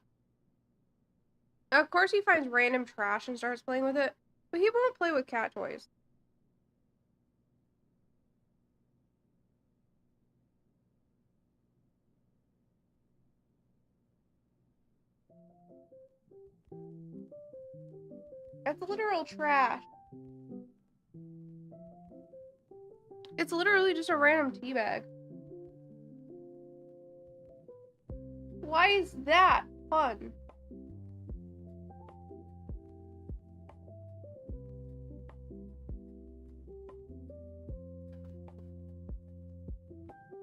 Of course he finds random trash and starts playing with it, but he won't play with cat toys. That's literal trash. It's literally just a random tea bag. Why is that fun?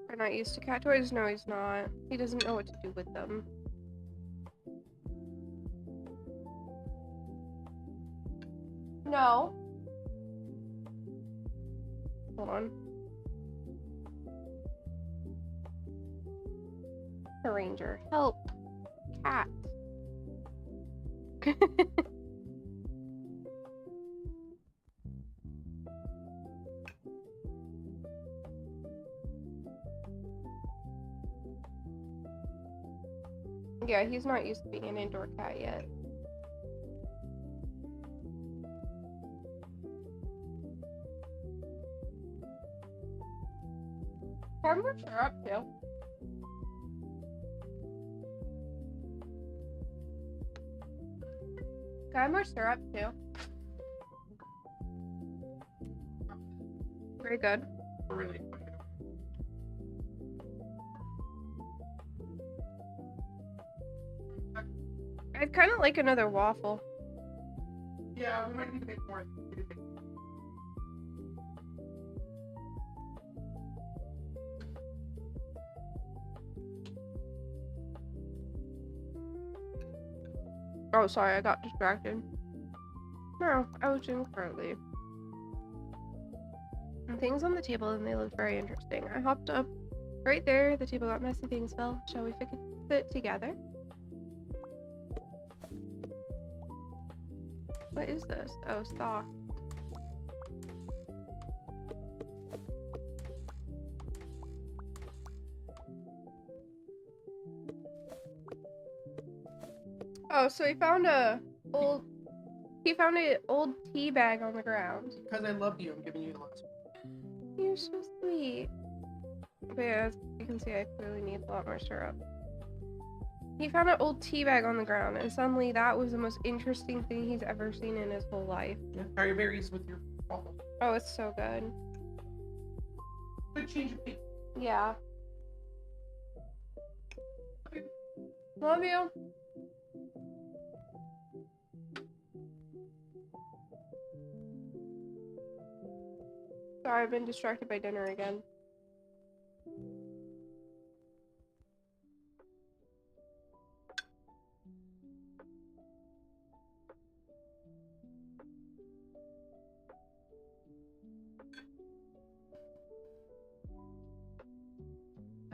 We're not used to cat toys? No, he's not. He doesn't know what to do with them. No. Hold on. Arranger. Help. Cat. Yeah, he's not used to being an indoor cat yet. How much are up to? Got more syrup too. Very good.
Really.
I'd kind of like another waffle.
Yeah, we might need to make more.
Oh, sorry, I got distracted. No, I was doing currently. And things on the table and they looked very interesting. I hopped up right there. The table got messy, things fell. Shall we fix it together? What is this? Oh, stock. Oh, so he found an old tea bag on the ground.
Because I love you, I'm giving you the last one.
You're so sweet. But yeah, as you can see, I clearly need a lot more syrup. He found an old tea bag on the ground, and suddenly that was the most interesting thing he's ever seen in his whole life.
Yeah. How are your berries with your waffle?
Oh, it's so good.
Good change of pace.
Yeah. Love you. Sorry, I've been distracted by dinner again.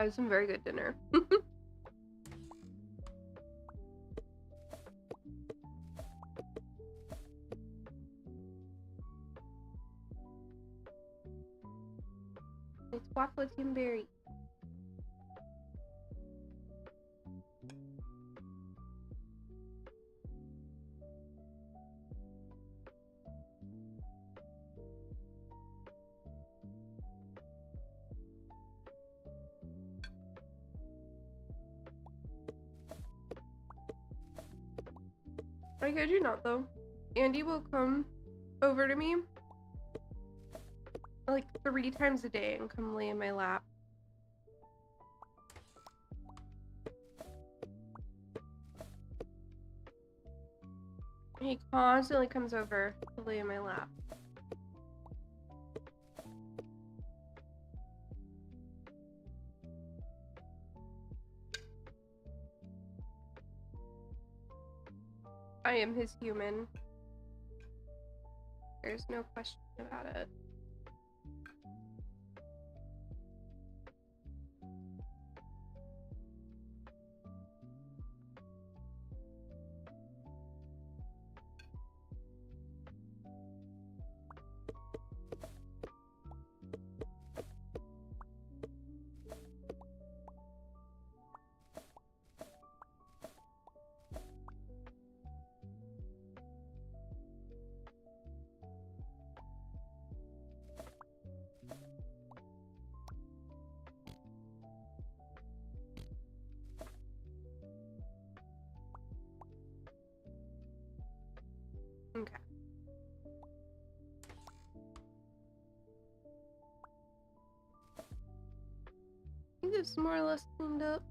I had some very good dinner. It's waffle timberry. I kid you not though. Andy will come over to me like 3 times a day and come lay in my lap. He constantly comes over to lay in my lap. I am his human. There's no question about it. Okay. I think it's more or less cleaned up.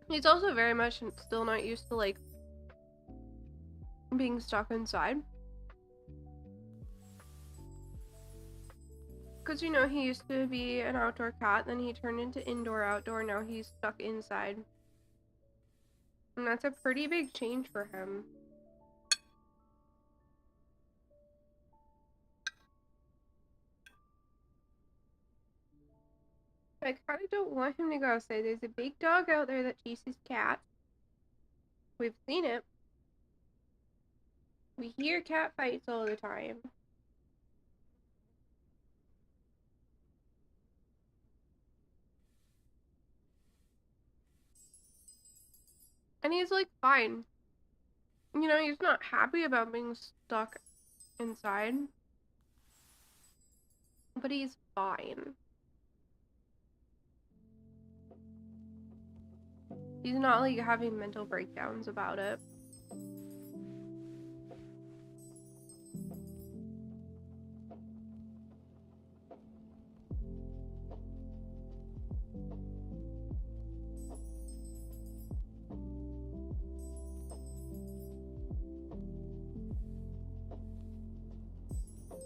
He's also very much still not used to like being stuck inside. Because, you know, he used to be an outdoor cat, then he turned into indoor outdoor, now he's stuck inside. And that's a pretty big change for him. I kind of don't want him to go outside. There's a big dog out there that chases cats. We've seen it. We hear cat fights all the time. And he's like fine. You know, he's not happy about being stuck inside. But he's fine. He's not like having mental breakdowns about it.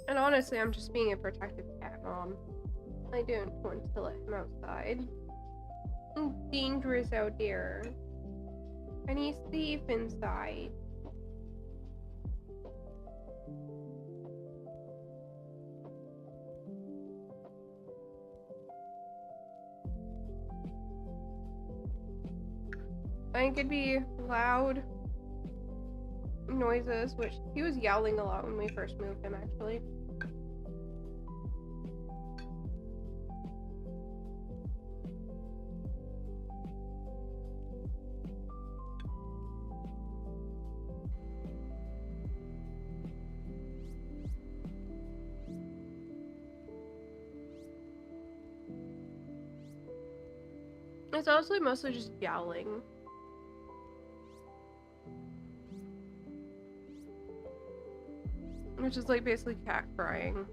And honestly, I'm just being a protective cat mom. I don't want to let him outside. It's dangerous out there. And he's safe inside. I could be loud noises, which he was yelling a lot when we first moved him, actually. It's also mostly just yowling. Which is like basically cat crying.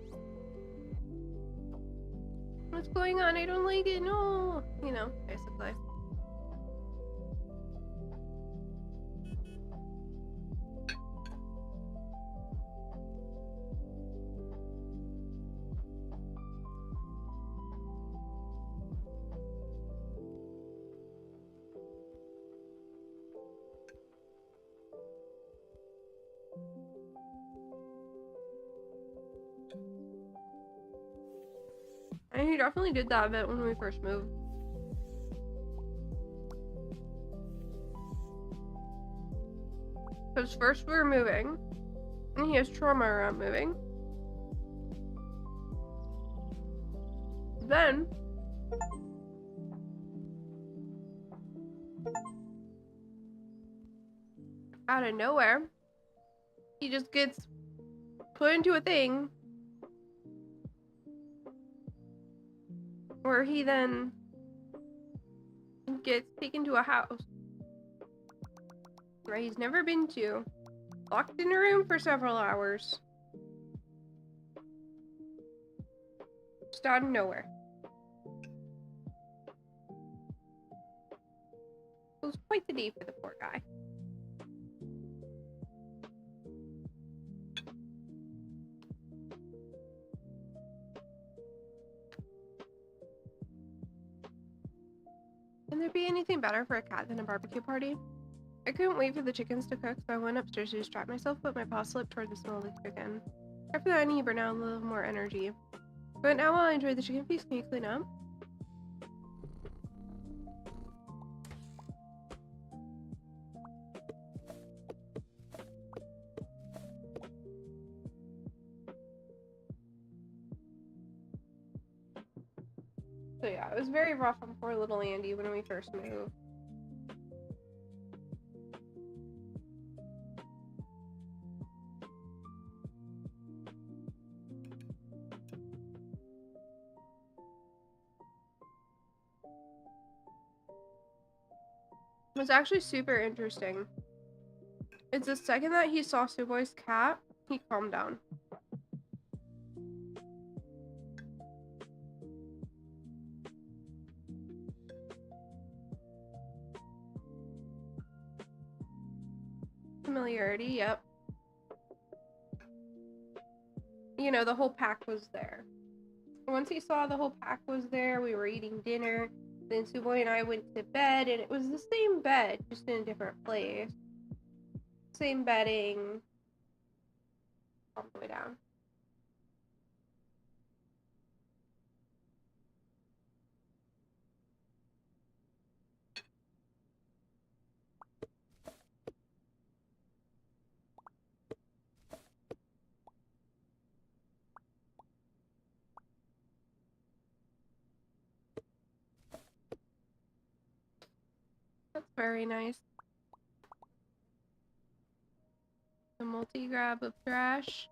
What's going on? I don't like it. No. You know, basically. And he definitely did that a bit when we first moved. Because first we were moving, and he has trauma around moving. Then, out of nowhere, he just gets put into a thing where he then gets taken to a house where he's never been to, locked in a room for several hours, just out of nowhere. It was quite the day for the poor guy. Can there be anything better for a cat than a barbecue party? I couldn't wait for the chickens to cook, so I went upstairs to distract myself, but my paw slipped toward the smell of the chicken. After that, I need to burn out a little more energy. But now while I enjoy the chicken feast, can you clean up? So yeah, it was very rough on poor little Andy when we first moved. It was actually super interesting. It's the second that he saw Suboy's cat, he calmed down. Familiarity, yep. You know, the whole pack was there. Once he saw the whole pack was there, we were eating dinner. Then Suboy and I went to bed, and it was the same bed, just in a different place. Same bedding. All the way down. That's very nice. A multi-grab of trash.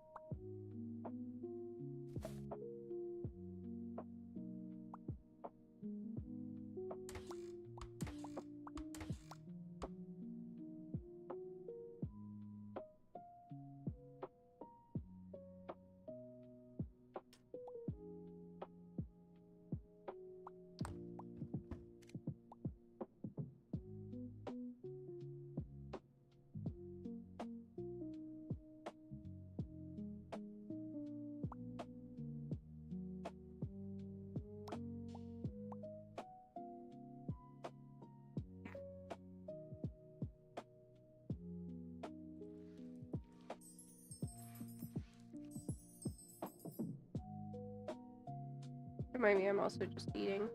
Remind me, I'm also just eating.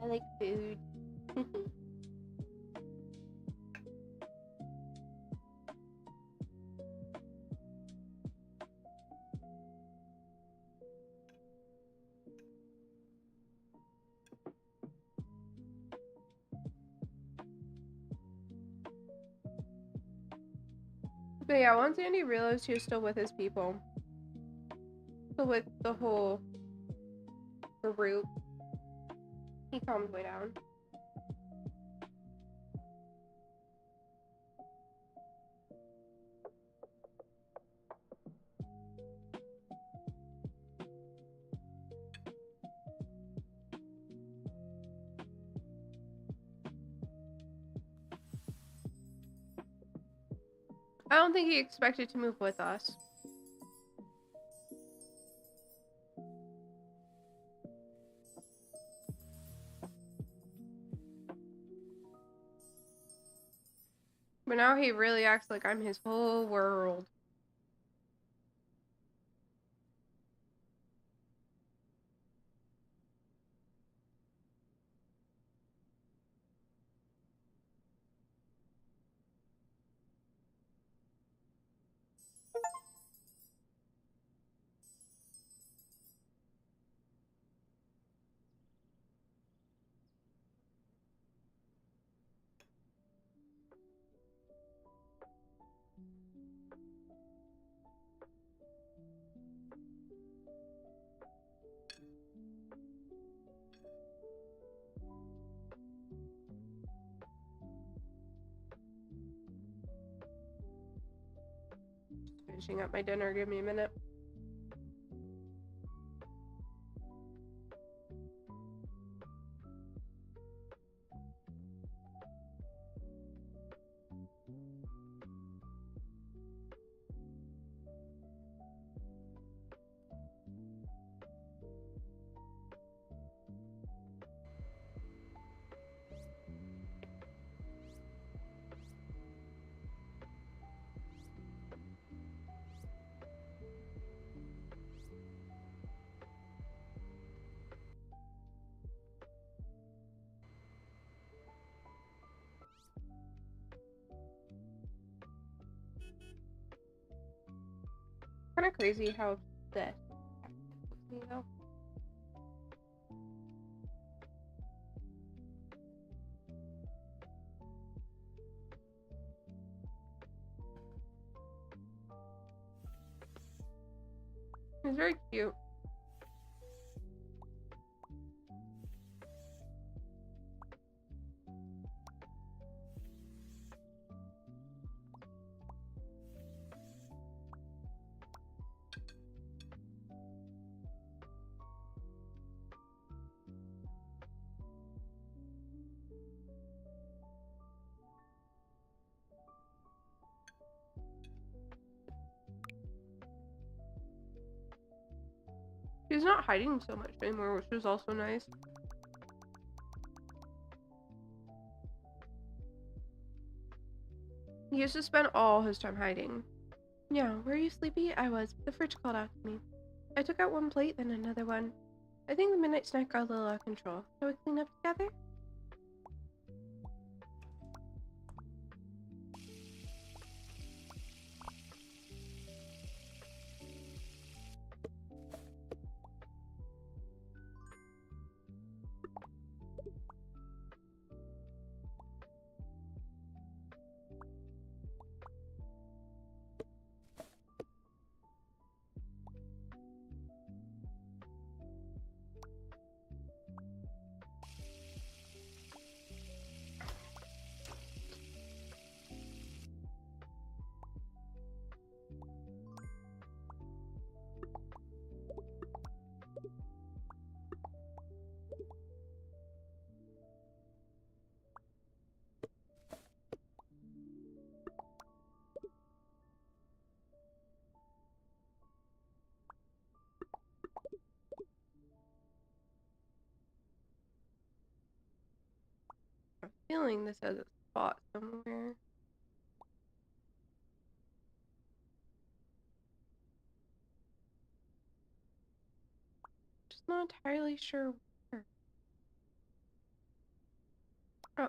I like food. But yeah, once Andy realized he was still with his people, still with the whole group, he calmed way down. I don't think he expected to move with us. But now he really acts like I'm his whole world. finishing up my dinner. Give me a minute. Kind of crazy how that, you know. He's very cute. He's not hiding so much anymore, which is also nice. He used to spend all his time hiding. Yeah, were you sleepy? I was, but the fridge called out to me. I took out one plate, then another one. I think the midnight snack got a little out of control. Shall we clean up together? I'm feeling this has a spot somewhere. Just not entirely sure where. Oh.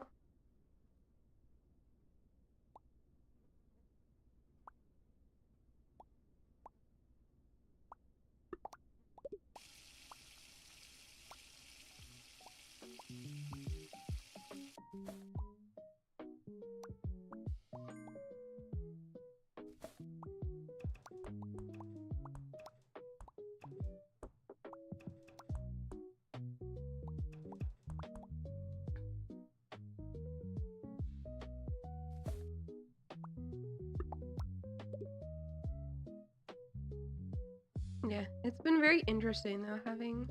Yeah, it's been very interesting though, having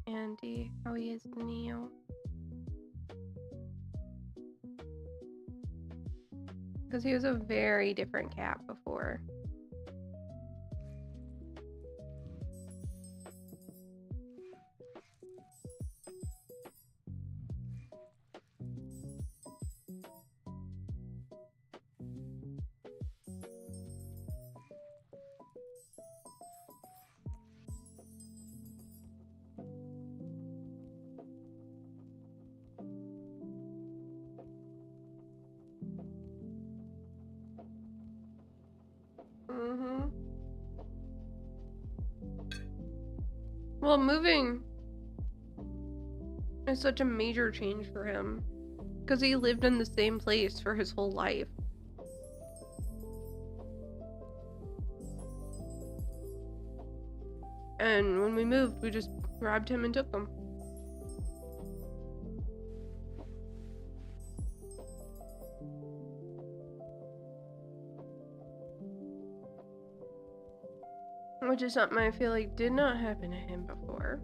Andy, how he is Neo. Because he was a very different cat before. Well, moving is such a major change for him. Because he lived in the same place for his whole life. And when we moved, we just grabbed him and took him. Which is something I feel like did not happen to him before.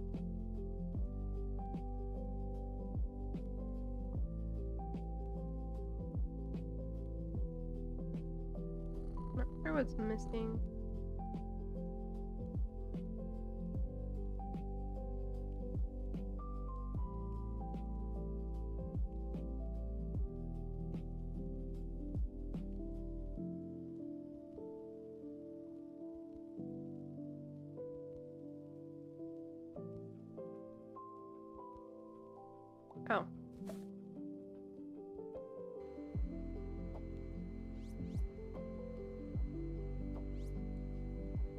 Not sure what's missing. Oh.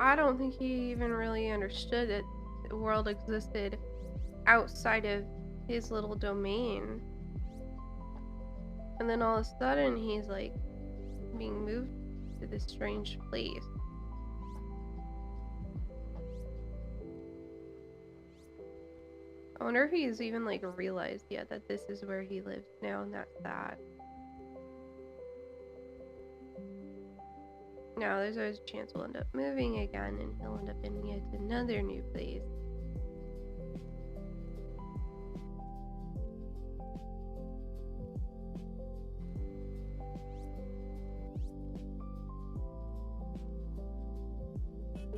I don't think he even really understood that the world existed outside of his little domain. And then all of a sudden he's like being moved to this strange place. I wonder if he's even like realized yet that this is where he lives now, and that's that. Now there's always a chance we'll end up moving again and he'll end up in yet another new place.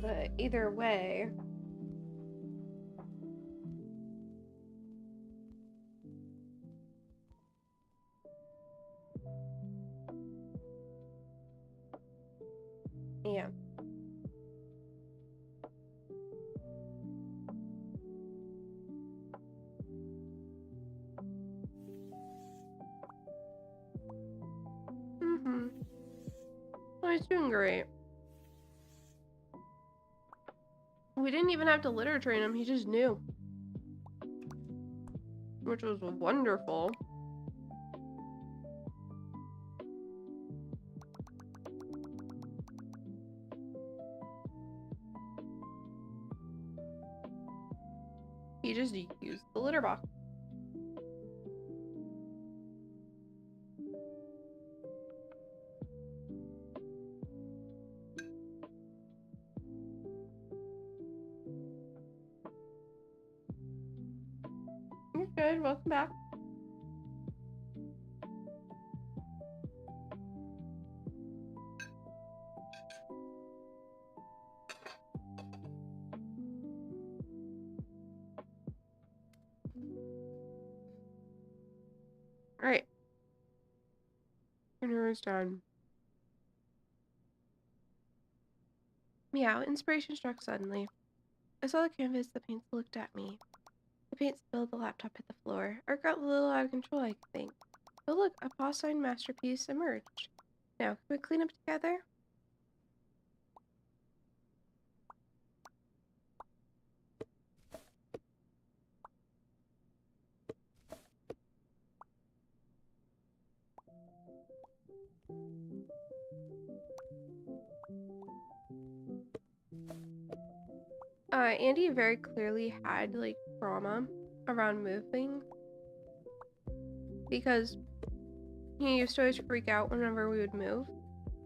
But either way, yeah. Oh, he's doing great. We didn't even have to litter train him, he just knew. Which was wonderful. He just used the litter box. You're good, welcome back. Alright. Dinner is done. Meow, inspiration struck suddenly. I saw the canvas, the paints looked at me. The paint spilled, the laptop hit the floor. Art got a little out of control, I think. But look, a paw-signed masterpiece emerged. Now, can we clean up together? Andy very clearly had, like, trauma around moving. Because he used to always freak out whenever we would move.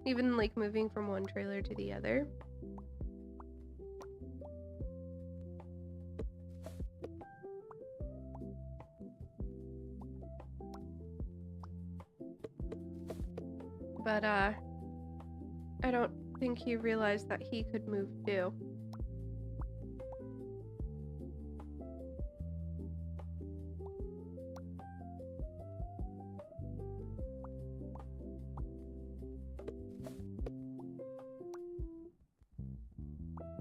Even, like, moving from one trailer to the other. But, I don't think he realized that he could move too.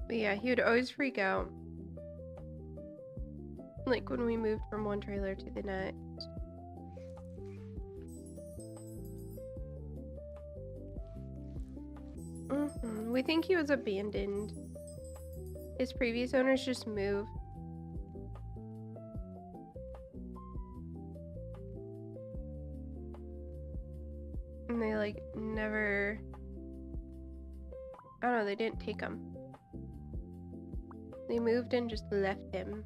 But yeah, he would always freak out. Like when we moved from one trailer to the next. We think he was abandoned. His previous owners just moved. And they like never... I don't know, they didn't take him. They moved and just left him.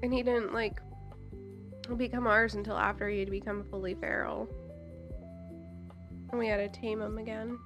And he didn't, like, become ours until after he had become fully feral. And we had to tame him again.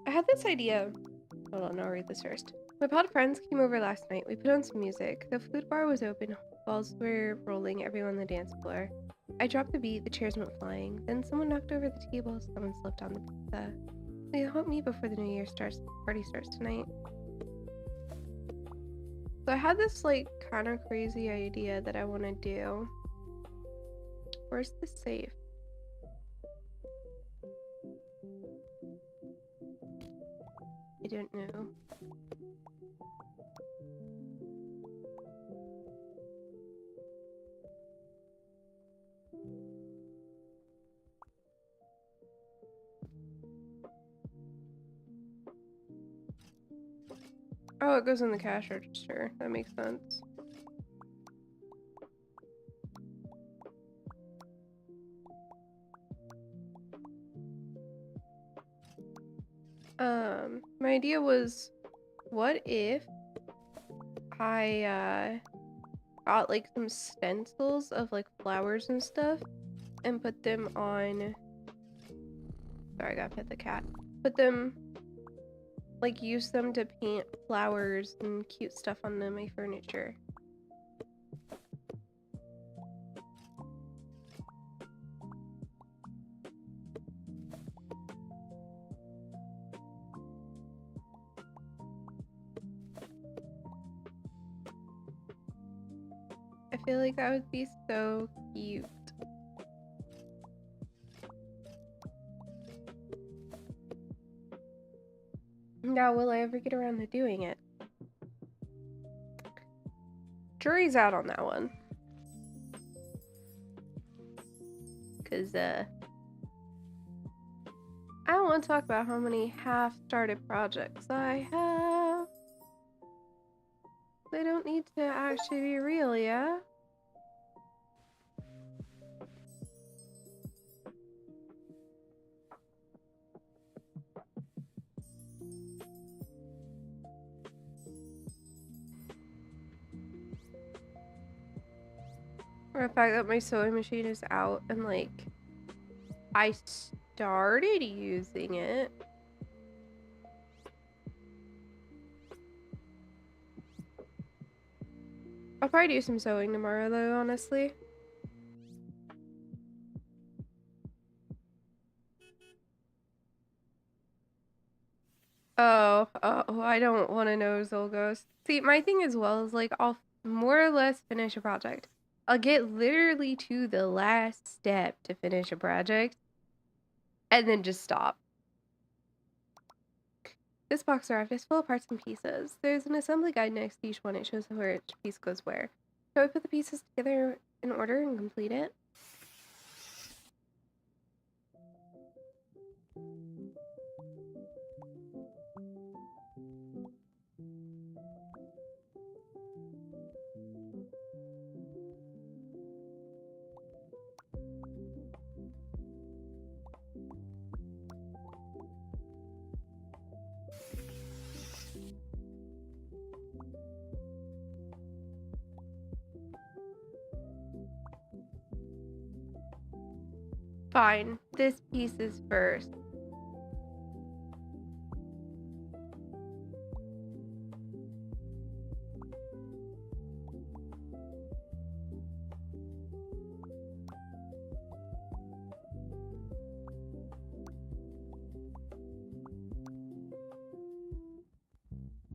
I had this idea. Hold on, I'll read this first. My pod friends came over last night. We put on some music. The food bar was open. Balls were rolling. Everyone on the dance floor. I dropped the beat. The chairs went flying. Then someone knocked over the table. Someone slipped on the pizza. Will you help me before the New Year party starts tonight? So I had this like kind of crazy idea that I want to do. Where's the safe? I don't know. Oh, it goes in the cash register. That makes sense. My idea was, what if I got like some stencils of like flowers and stuff and put them on. Sorry, I gotta pet the cat. Put them, like, use them to paint flowers and cute stuff on my furniture. I feel like that would be so cute. Now, will I ever get around to doing it? Jury's out on that one. Because, I don't want to talk about how many half-started projects I have. They don't need to actually be real, yeah? Or the fact that my sewing machine is out and, like, I started using it. I'll probably do some sewing tomorrow, though, honestly. Oh, I don't want to know Zolgos. See, my thing as well is, like, I'll more or less finish a project. I'll get literally to the last step to finish a project, and then just stop. This box arrived. It's full of parts and pieces. There's an assembly guide next to each one. It shows where each piece goes where. Shall we put the pieces together in order and complete it? Fine. This piece is first.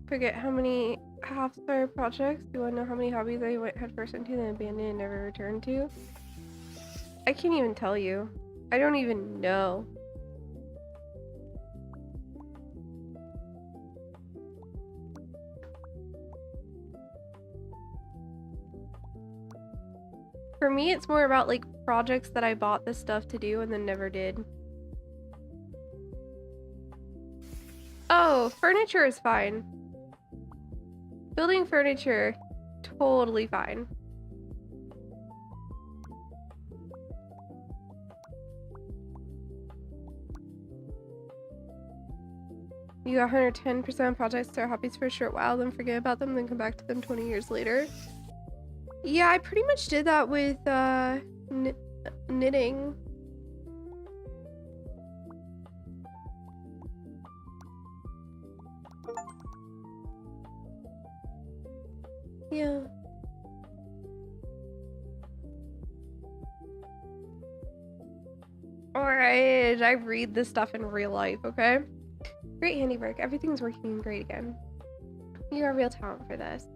Forget how many half-started projects. Do I know how many hobbies I went headfirst into, then abandoned and never returned to? I can't even tell you. I don't even know. For me, it's more about, like, projects that I bought this stuff to do and then never did. Oh, furniture is fine. Building furniture, totally fine. You got 110% projects, start hobbies for a short while, then forget about them, then come back to them 20 years later. Yeah, I pretty much did that with knitting. Yeah. Alright, I read this stuff in real life, okay? Great handiwork. Everything's working great again. You are a real talent for this.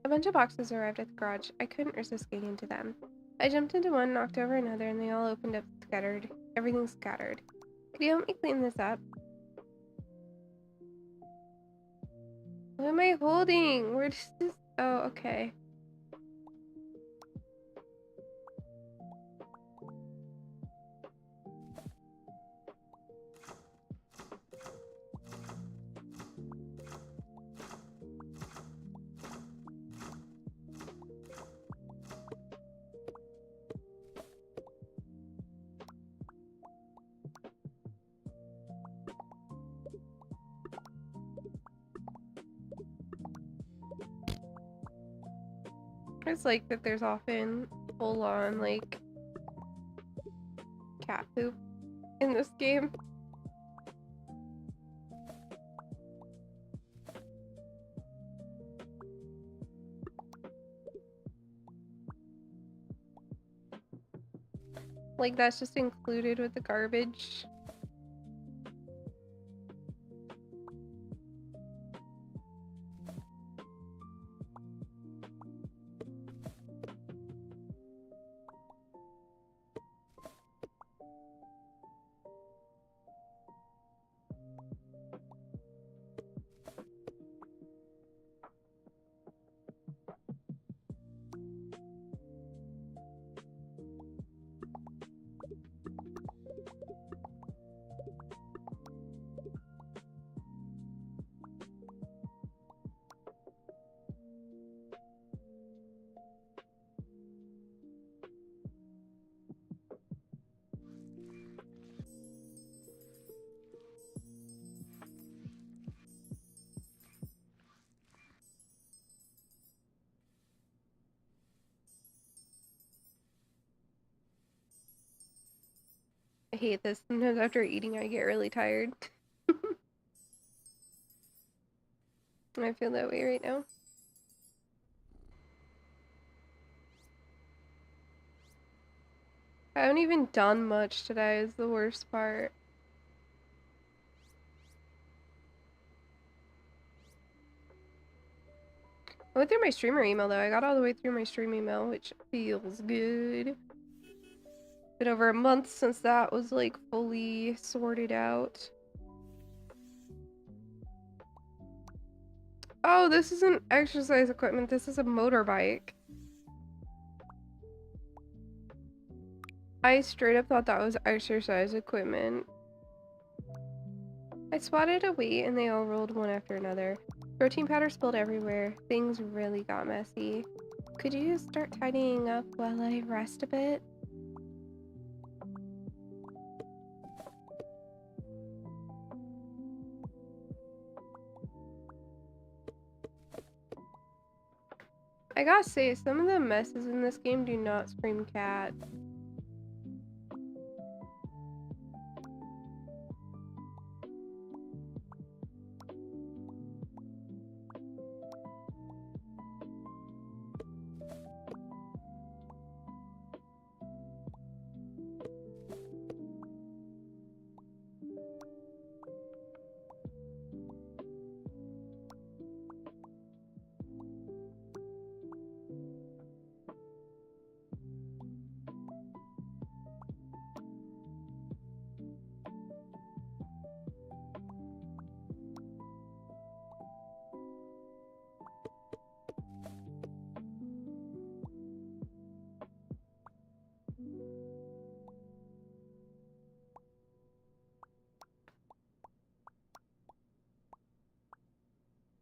A bunch of boxes arrived at the garage. I couldn't resist getting into them. I jumped into one, knocked over another, and they all opened up scattered. Everything scattered. Could you help me clean this up? What am I holding? Where does this... Oh, okay. It's like that there's often full-on, like, cat poop in this game. Like, that's just included with the garbage. I hate this. Sometimes after eating, I get really tired. I feel that way right now. I haven't even done much today is the worst part. I went through my streamer email though. I got all the way through my stream email, which feels good. Been over a month since that was like fully sorted out. Oh, this isn't exercise equipment. This is a motorbike. I straight up thought that was exercise equipment. I swatted a weight and they all rolled one after another. Protein powder spilled everywhere. Things really got messy. Could you just start tidying up while I rest a bit? I gotta say, some of the messes in this game do not scream cat.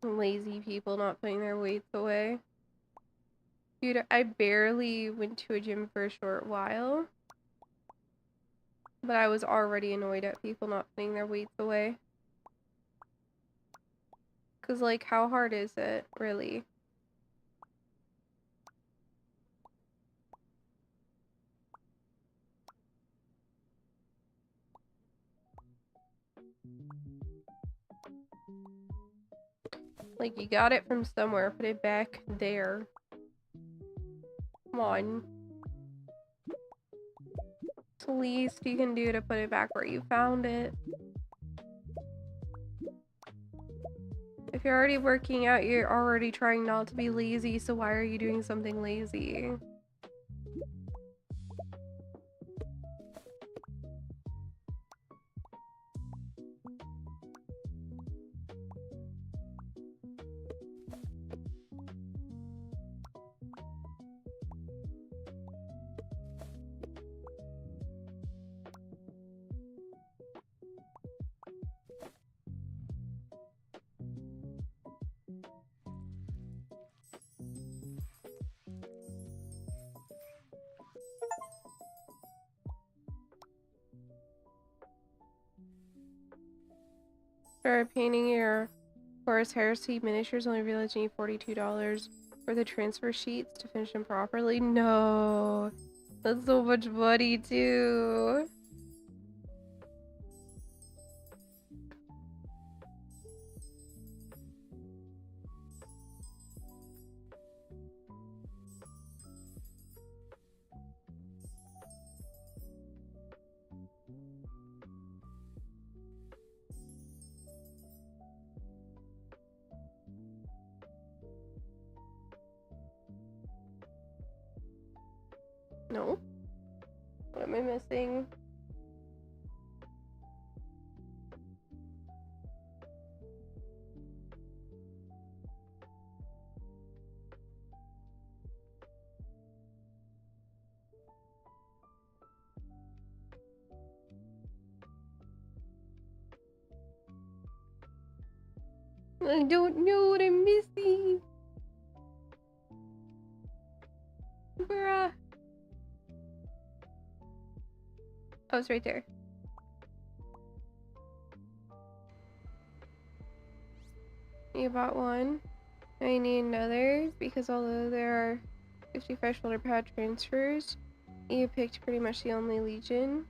Lazy people not putting their weights away. Dude, I barely went to a gym for a short while, but I was already annoyed at people not putting their weights away. 'Cause, like, how hard is it, really? Like, you got it from somewhere, put it back there. Come on. It's the least you can do to put it back where you found it. If you're already working out, you're already trying not to be lazy, so why are you doing something lazy? Started painting your Forest Heresy miniatures, only realized you need $42 for the transfer sheets to finish them properly. No, that's so much money too. No. What am I missing? I don't know what I'm missing. Bruh. Oh, it's right there. You bought one. I need another because although there are 55 shoulder pad transfers, you picked pretty much the only Legion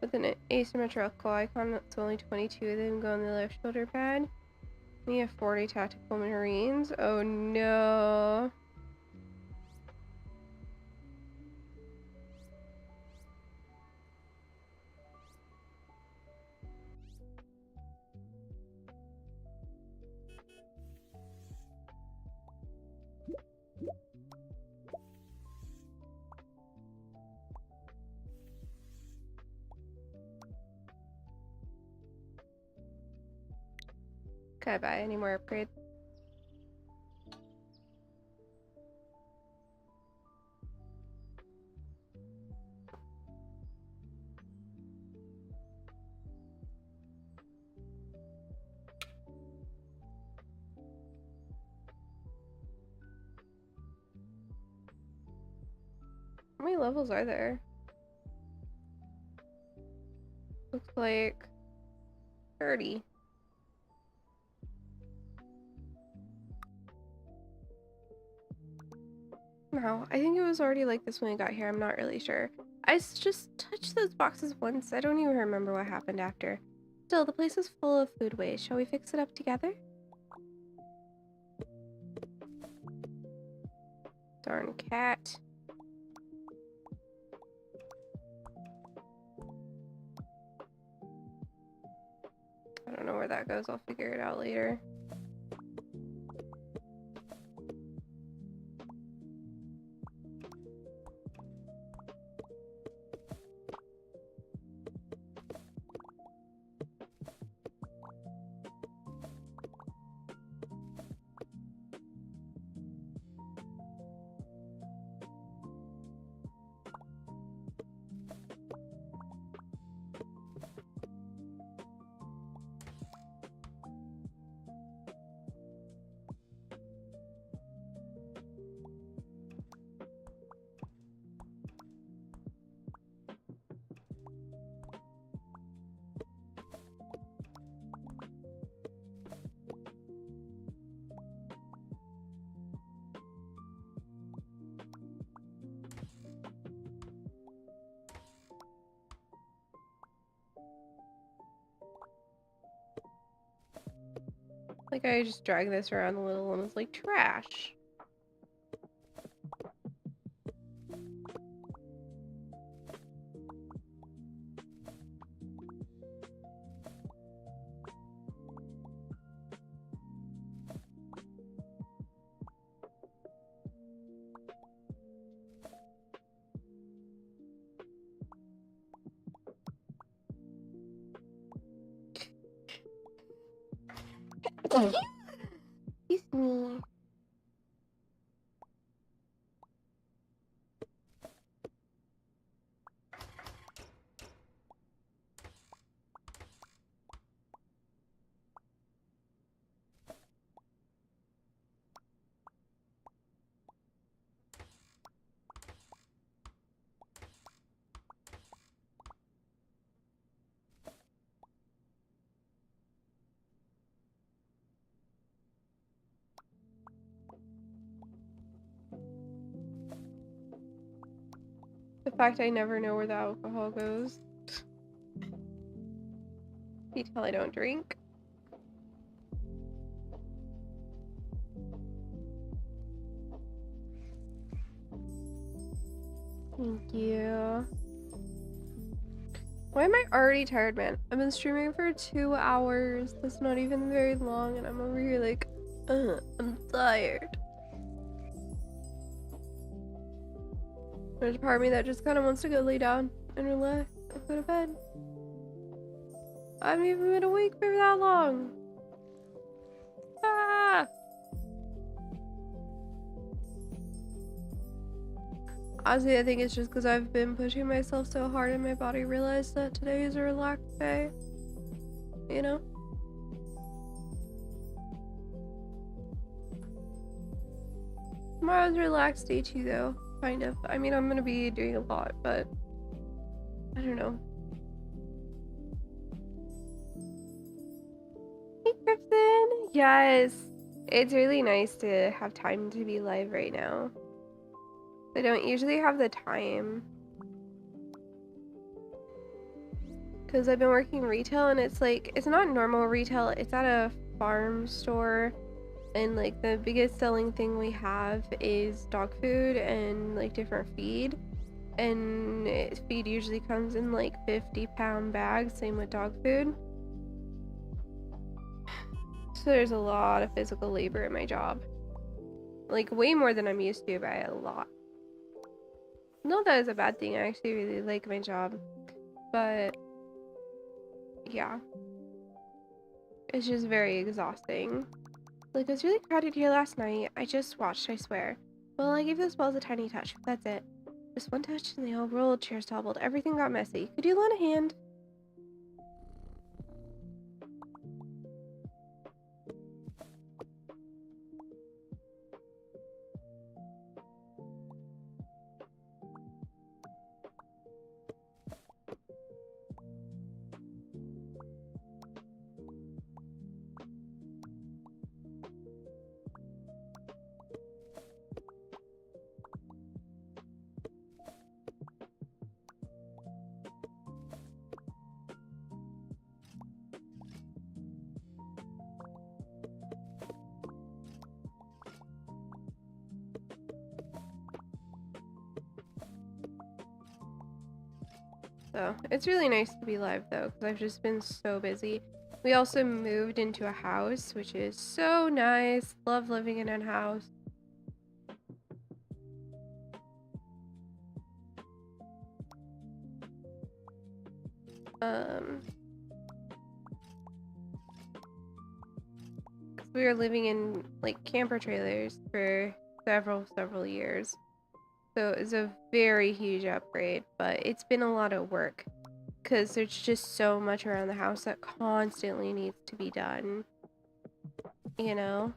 with an asymmetrical icon, so only 22 of them go on the left shoulder pad. And you have 40 tactical Marines. Oh no. Can I buy any more upgrades? How many levels are there? Looks like 30. No, I think it was already like this when we got here. I'm not really sure. Just touched those boxes once. I don't even remember what happened after. Still, the place is full of food waste. Shall we fix it up together? Darn cat. I don't know where that goes. I'll figure it out later. Like I just dragged this around a little and was like, trash. Excuse me. The fact I never know where the alcohol goes. You tell I don't drink. Thank you. Why am I already tired, man? I've been streaming for 2 hours. That's not even very long, and I'm over here like, I'm tired. There's a part of me that just kind of wants to go lay down and relax and go to bed. I haven't even been awake for that long. Ah! Honestly, I think it's just because I've been pushing myself so hard and my body realized that today is a relaxed day. You know? Tomorrow's a relaxed day too, though. Kind of. I mean, I'm gonna be doing a lot, but I don't know. Hey, Griffin! Yes! It's really nice to have time to be live right now. I don't usually have the time. Because I've been working retail and it's like, it's not normal retail, it's at a farm store. And like the biggest selling thing we have is dog food and like different feed. And feed usually comes in like 50-pound bags, same with dog food. So there's a lot of physical labor in my job. Like way more than I'm used to by a lot. Not that it's a bad thing, I actually really like my job. But yeah. It's just very exhausting. Like, it was really crowded here last night. I just watched, I swear. Well, I gave those balls a tiny touch. That's it. Just one touch and they all rolled, chairs toppled, everything got messy. Could you lend a hand? So, it's really nice to be live though, because I've just been so busy. We also moved into a house, which is so nice. Love living in a house. We were living in like camper trailers for several years. So it's a very huge upgrade, but it's been a lot of work because there's just so much around the house that constantly needs to be done, you know?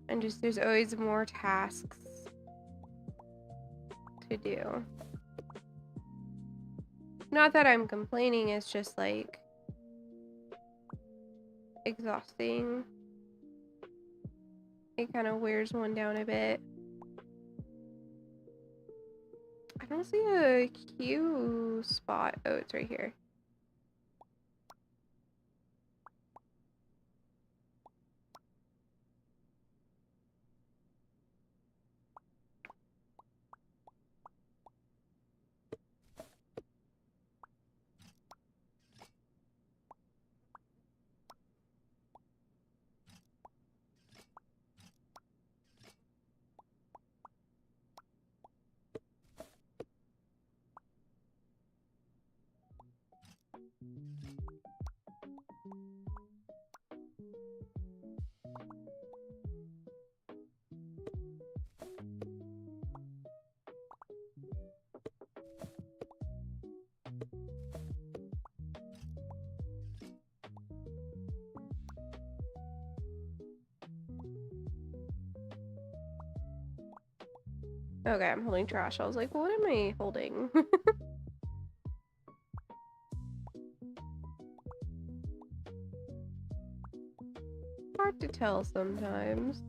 And just there's always more tasks to do. Not that I'm complaining, it's just like exhausting. It kind of wears one down a bit. I don't see a queue spot. Oh, it's right here. Okay, I'm holding trash. I was like, what am I holding? Hard to tell sometimes.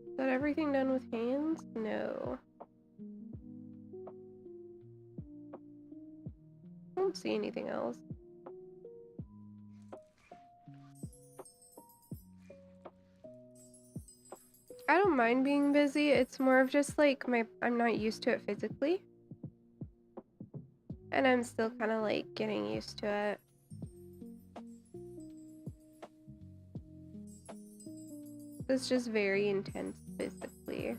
Is that everything done with hands? No. I don't see anything else. I don't mind being busy. It's more of just like I'm not used to it physically. And I'm still kind of like getting used to it. It's just very intense physically.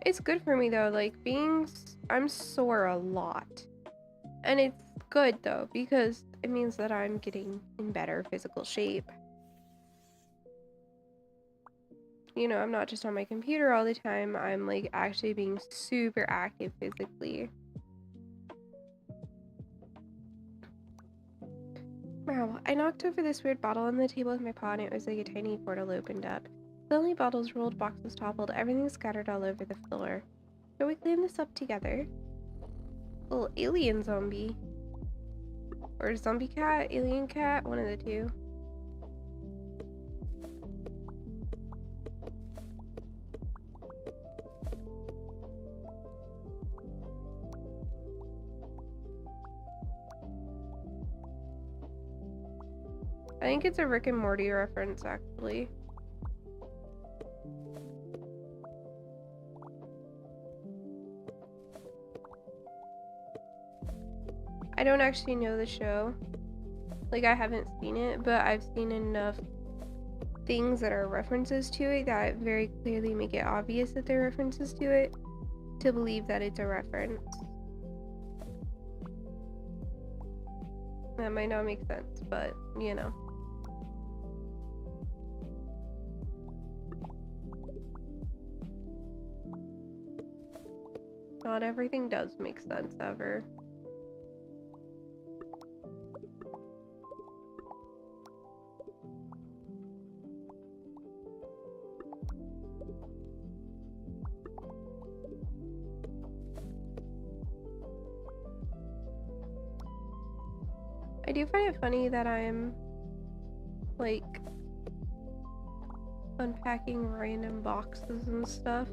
It's good for me though, like I'm sore a lot. And it's good though, because it means that I'm getting in better physical shape. You know, I'm not just on my computer all the time, I'm like actually being super active physically. Wow, I knocked over this weird bottle on the table with my paw and it was like a tiny portal opened up. The only bottles, rolled, boxes toppled, everything scattered all over the floor. Shall we clean this up together? Little alien zombie. Or zombie cat, alien cat, one of the two. I think it's a Rick and Morty reference, actually. I don't actually know the show. Like, I haven't seen it, but I've seen enough things that are references to it that very clearly make it obvious that they're references to it to believe that it's a reference. That might not make sense, but, you know. Not everything does make sense ever. I do find it funny that I'm like unpacking random boxes and stuff.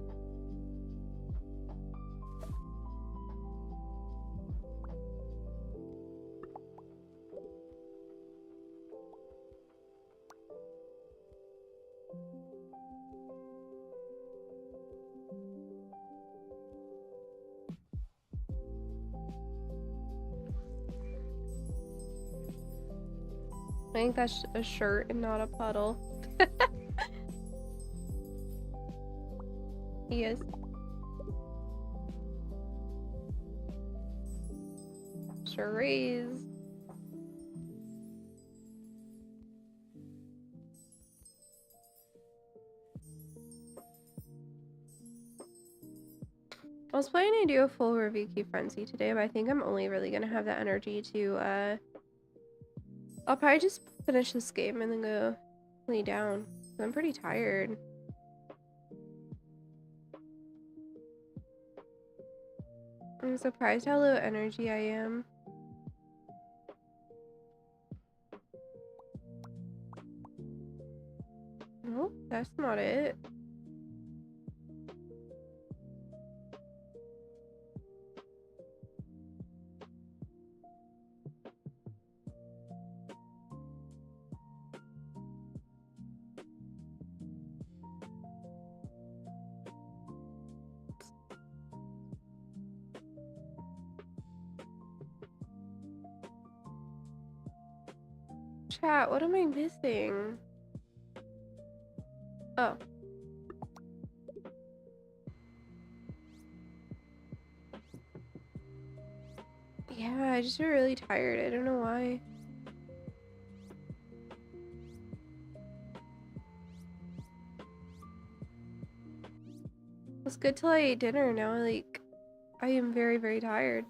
I think that's a shirt and not a puddle. He is. Sure is. I was planning to do a full review Key Frenzy today, but I think I'm only really gonna have the energy to, I'll probably just finish this game and then go lay down. I'm pretty tired. I'm surprised how low energy I am. No, that's not it. Chat, what am I missing? Oh. Yeah, I just feel really tired. I don't know why. It was good till I ate dinner. Now, like, I am very, very tired.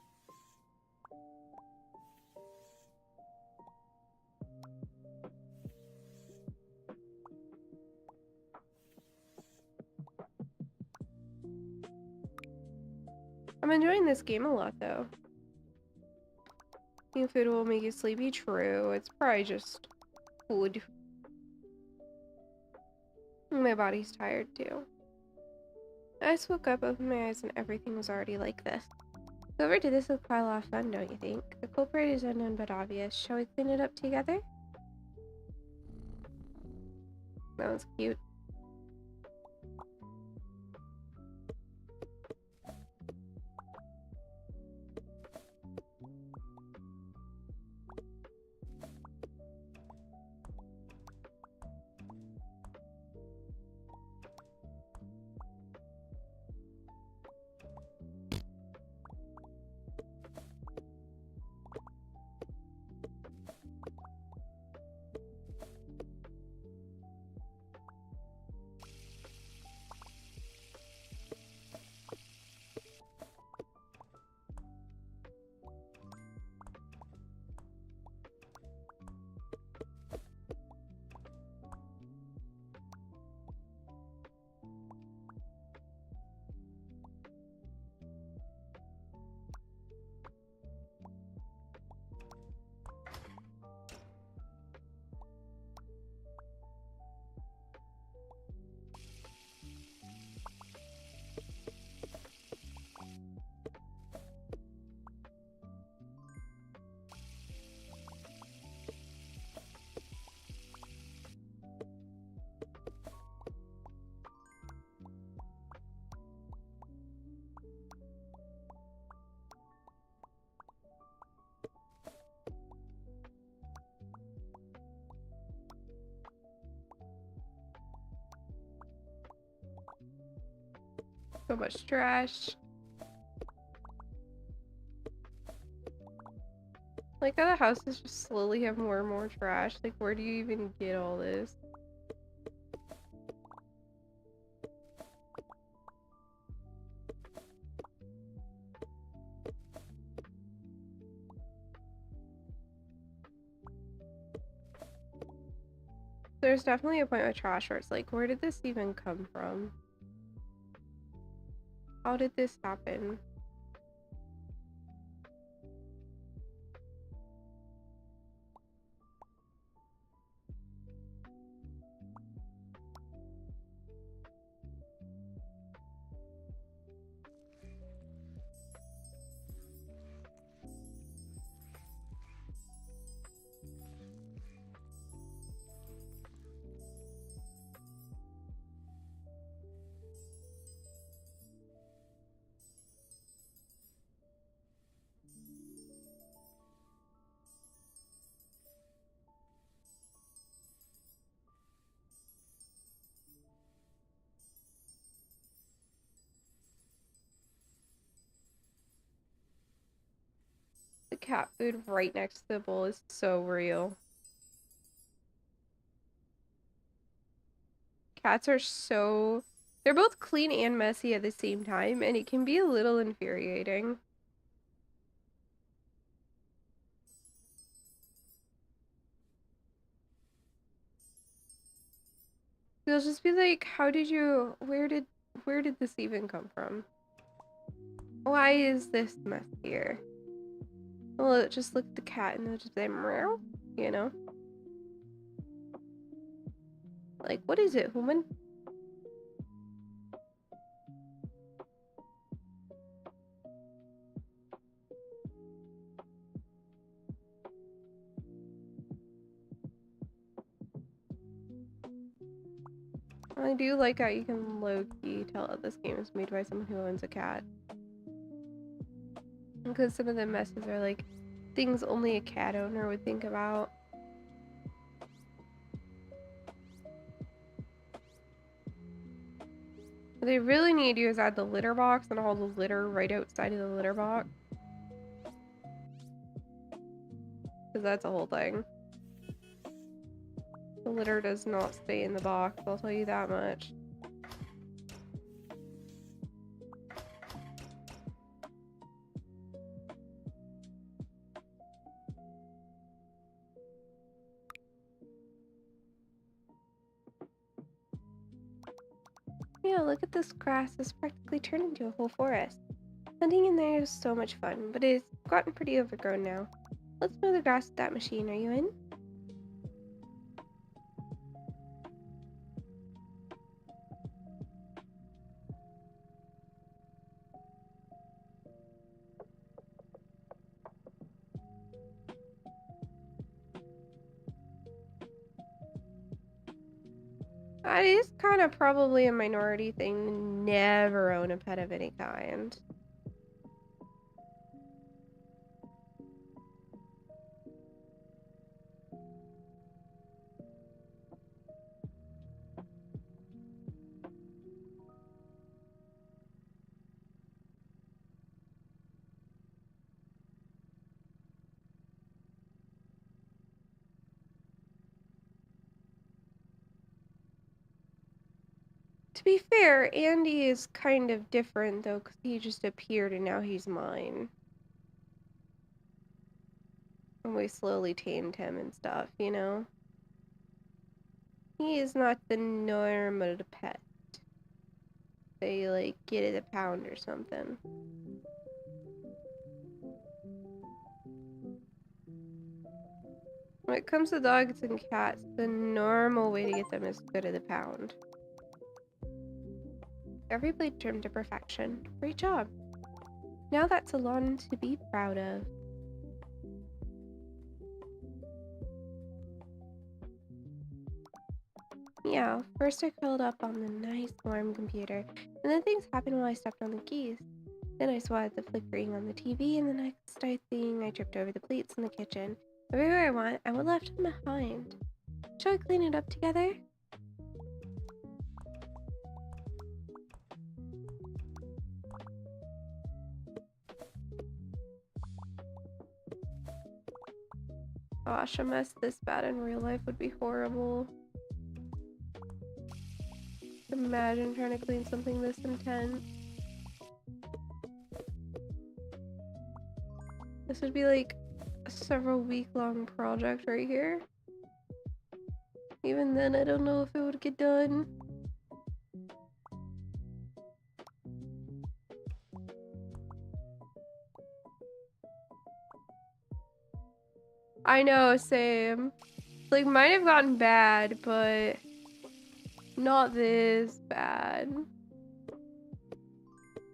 I'm enjoying this game a lot, though. Eating food will make you sleepy. True. It's probably just food. My body's tired, too. I just woke up, opened my eyes, and everything was already like this. Whoever did this looked quite a lot of fun, don't you think? The culprit is unknown but obvious. Shall we clean it up together? That was cute. So much trash. Like how the houses just slowly have more and more trash. Like where do you even get all this? There's definitely a point with trash where it's like, where did this even come from? How did this happen? The cat food right next to the bowl is so real. Cats are so... They're both clean and messy at the same time, and it can be a little infuriating. You'll just be like, how did you... Where did this even come from? Why is this mess here? Well, just look at the cat and it'll just say, meow, you know? Like, what is it, human? I do like how you can low-key tell that this game is made by someone who owns a cat. Because some of the messes are like things only a cat owner would think about. What they really need to do is add the litter box and all the litter right outside of the litter box. Because that's a whole thing. The litter does not stay in the box, I'll tell you that much. Yeah, look at this grass. It's practically turned into a whole forest. Hunting in there is so much fun, but it's gotten pretty overgrown now. Let's mow the grass with that machine. Are you in? That is kind of probably a minority thing to never own a pet of any kind. To be fair, Andy is kind of different though, because he just appeared and now he's mine. And we slowly tamed him and stuff, you know? He is not the normal pet. They like get it a pound or something. When it comes to dogs and cats, the normal way to get them is good at a pound. Every blade trimmed to perfection. Great job. Now that's a lawn to be proud of. Yeah, first I curled up on the nice warm computer, and then things happened while I stepped on the keys. Then I swatted the flickering on the TV, and the next I tripped over the plates in the kitchen. Everywhere I went, I was left behind. Shall we clean it up together? Gosh, a mess this bad in real life would be horrible. Imagine trying to clean something this intense. This would be like a several week-long project right here. Even then, I don't know if it would get done. I know, same. Like, might have gotten bad, but not this bad.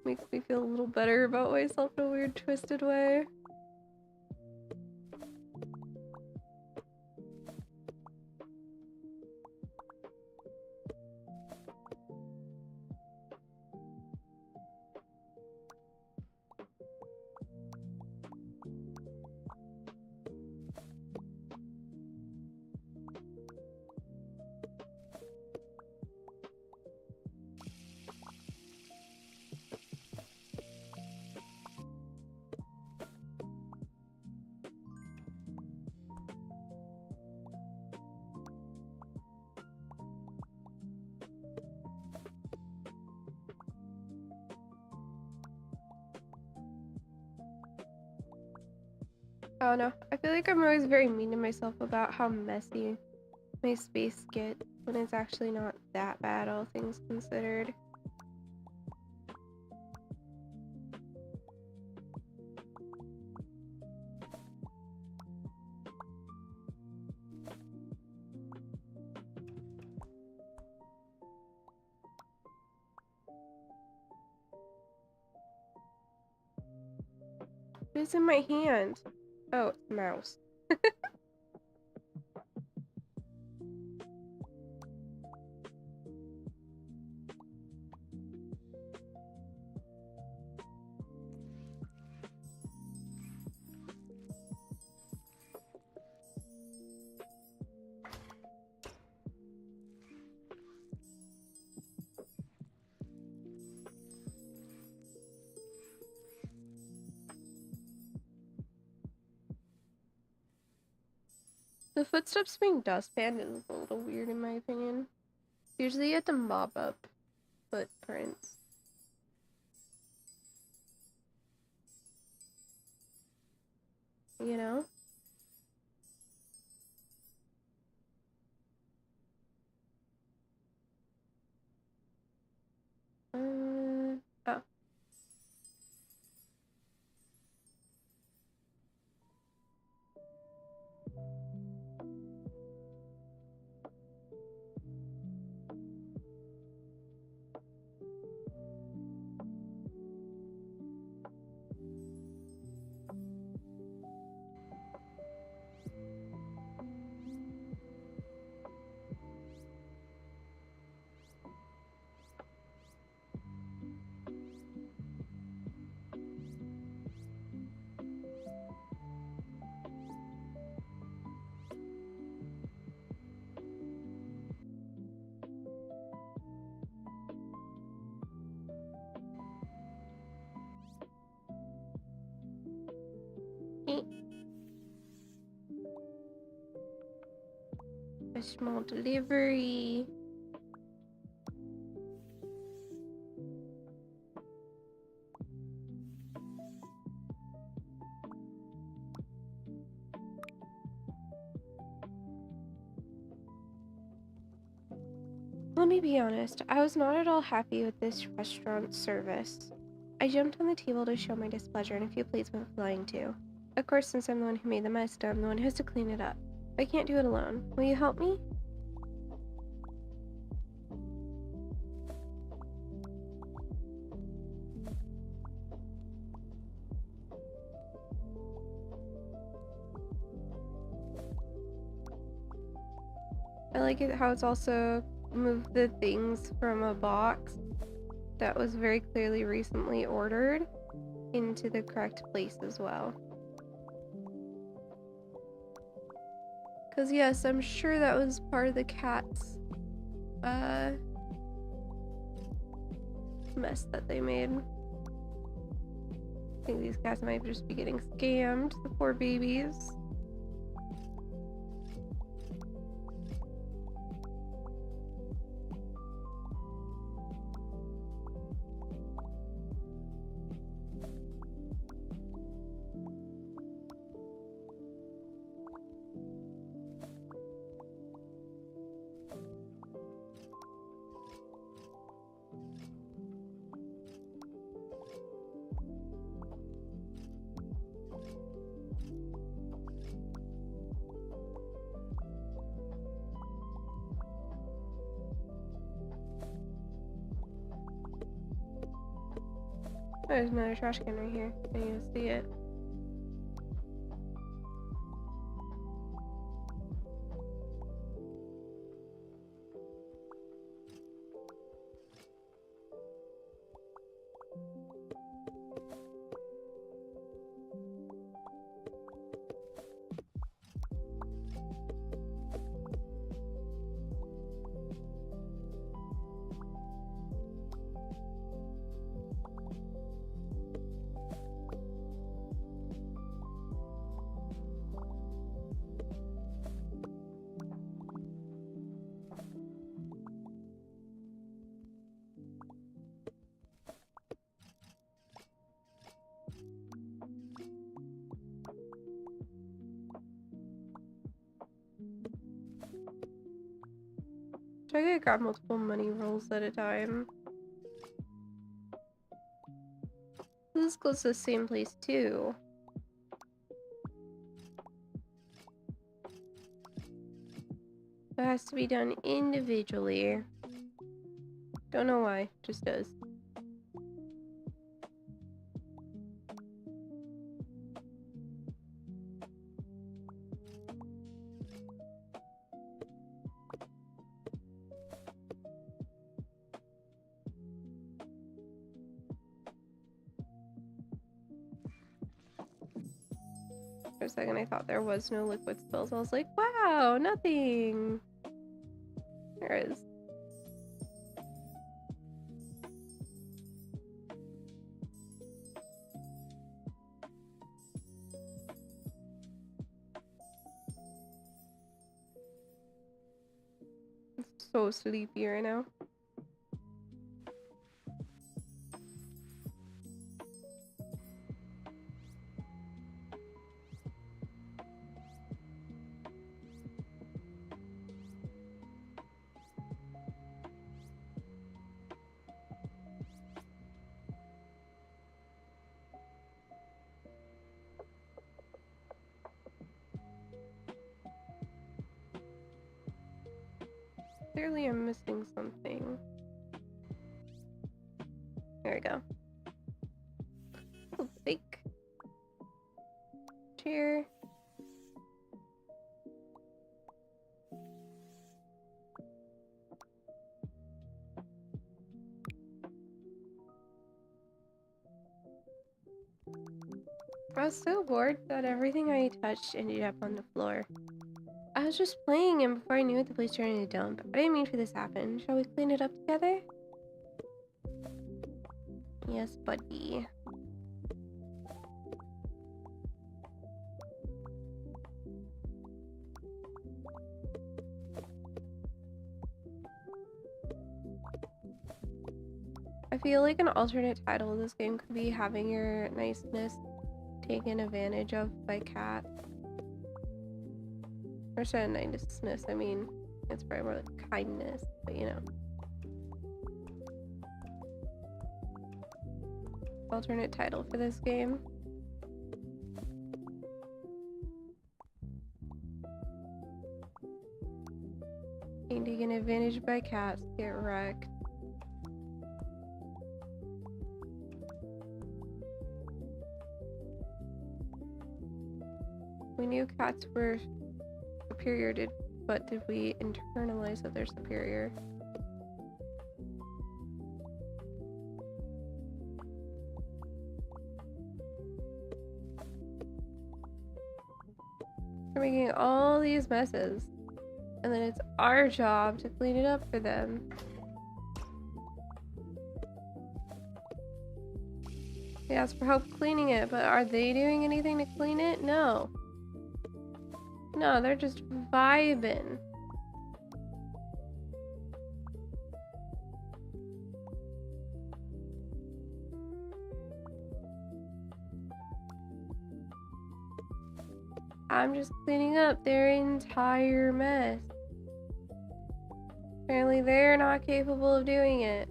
Makes me feel a little better about myself in a weird, twisted way. I don't know. I feel like I'm always very mean to myself about how messy my space gets when it's actually not that bad, all things considered. It's in my hand. Oh, it's a mouse. The footsteps being dustpan is a little weird in my opinion. Usually you have to mop up footprints. You know? Oh. A small delivery. Let me be honest, I was not at all happy with this restaurant's service. I jumped on the table to show my displeasure, and a few plates went flying too. Of course, since I'm the one who made the mess, I'm the one who has to clean it up. I can't do it alone. Will you help me? I like it how it's also moved the things from a box that was very clearly recently ordered into the correct place as well. Because yes, I'm sure that was part of the cat's mess that they made. I think these cats might just be getting scammed, the poor babies. There's another trash can right here. I need to see it. Should I grab multiple money rolls at a time? This goes to the same place too. It has to be done individually. Don't know why, just does. For a second I thought there was no liquid spills. I was like, wow, nothing. There is. so sleepy right now. Clearly I'm missing something. There we go. Oh, fake chair. I was so bored that everything I touched ended up on the floor. I was just playing, and before I knew it, the place turned into a dump. I didn't mean for this to happen. Shall we clean it up together? Yes, buddy. I feel like an alternate title of this game could be having your niceness taken advantage of by cats. Or instead of niceness, I mean, it's probably more like kindness, but you know. Alternate title for this game. Being taken advantage by cats, get wrecked. We knew cats were superior, but did we internalize that they're superior? We're making all these messes, and then it's our job to clean it up for them. We asked for help cleaning it, but are they doing anything to clean it? No. No, they're just vibing. I'm just cleaning up their entire mess. Apparently they're not capable of doing it.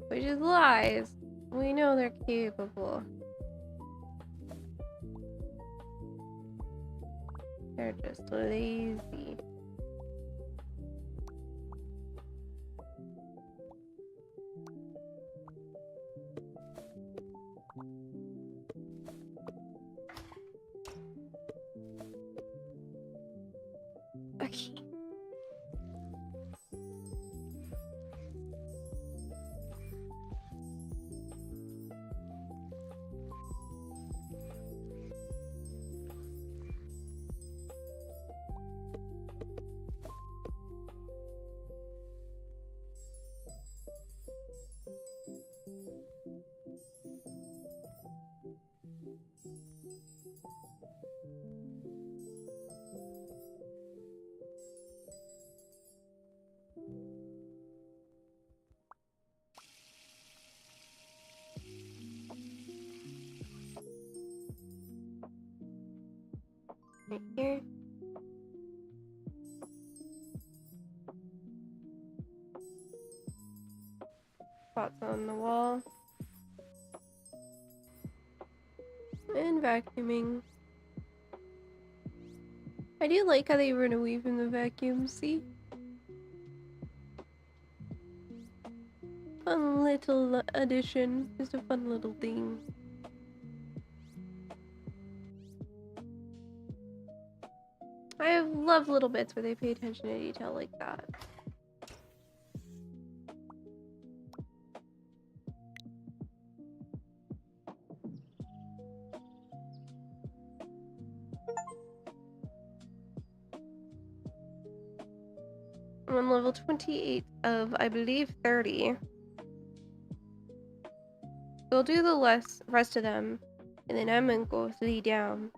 Which is lies. We know they're capable. They're just lazy. Okay. Right here. Spots on the wall. And vacuuming. I do like how they run away from the vacuum, see? Fun little addition. Just a fun little thing. I love little bits where they pay attention to detail like that. I'm on level 28 of, I believe, 30. We'll do the rest of them, and then I'm gonna go 3 down.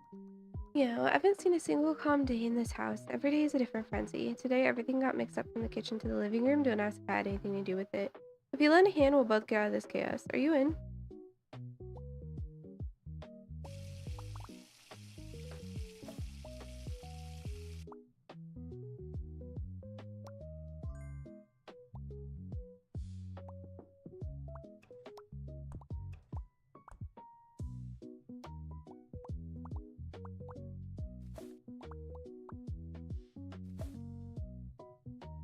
Yeah, I haven't seen a single calm day in this house. Every day is a different frenzy. Today, everything got mixed up from the kitchen to the living room. Don't ask if I had anything to do with it. If you lend a hand, we'll both get out of this chaos. Are you in?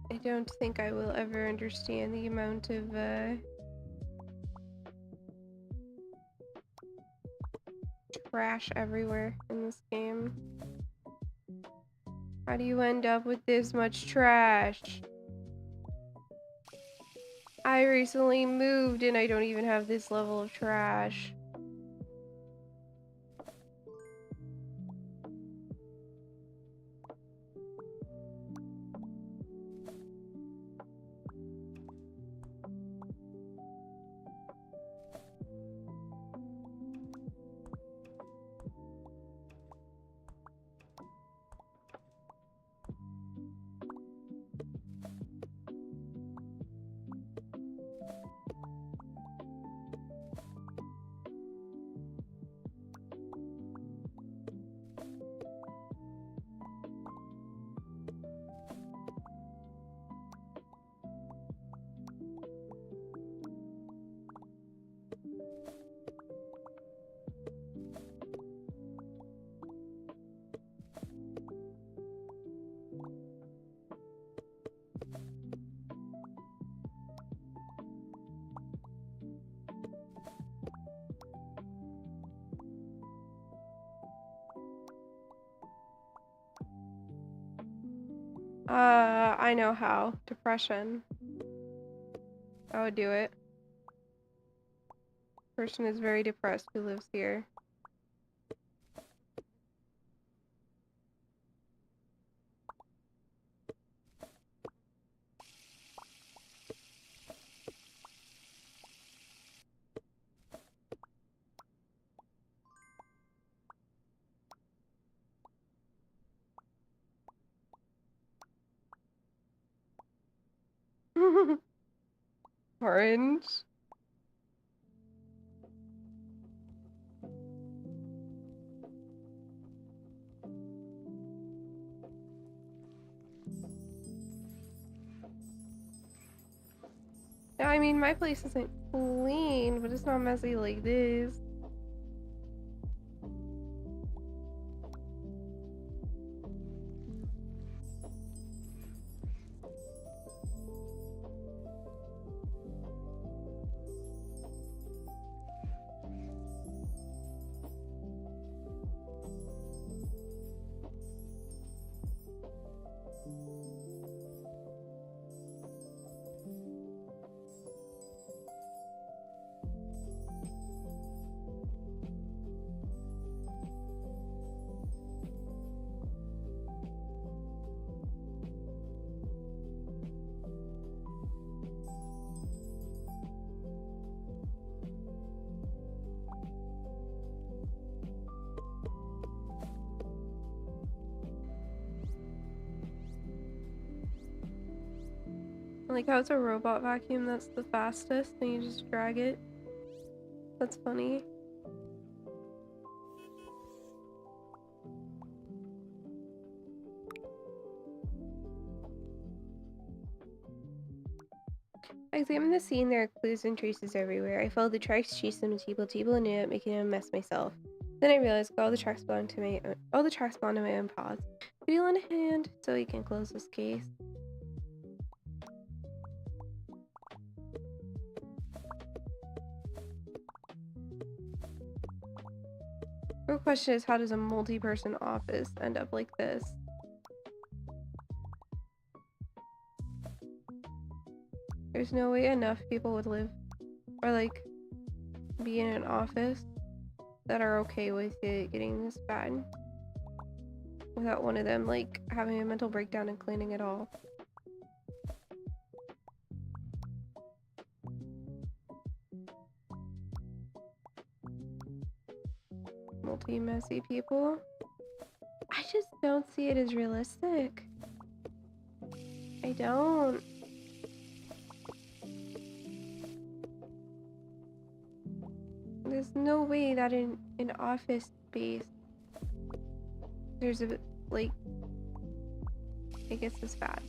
I don't think I will ever understand the amount of, trash everywhere in this game. How do you end up with this much trash? I recently moved and I don't even have this level of trash. I know how. Depression. I would do it. Person is very depressed who lives here. Orange. I mean, my place isn't clean, but it's not messy like this. Like how it's a robot vacuum that's the fastest and you just drag it. That's funny. I examined the scene. There are clues and traces everywhere. I followed the tracks, chased them to table, and ended up making a mess myself. Then I realized all the tracks belong to my own paws. Could you lend a hand so we can close this case? The question is, how does a multi-person office end up like this? There's no way enough people would live or like be in an office that are okay with it getting this bad without one of them like having a mental breakdown and cleaning it all. Multi-messy people. don't see it as realistic. I don't. There's no way that in an office space there's a, like, I guess it's bad.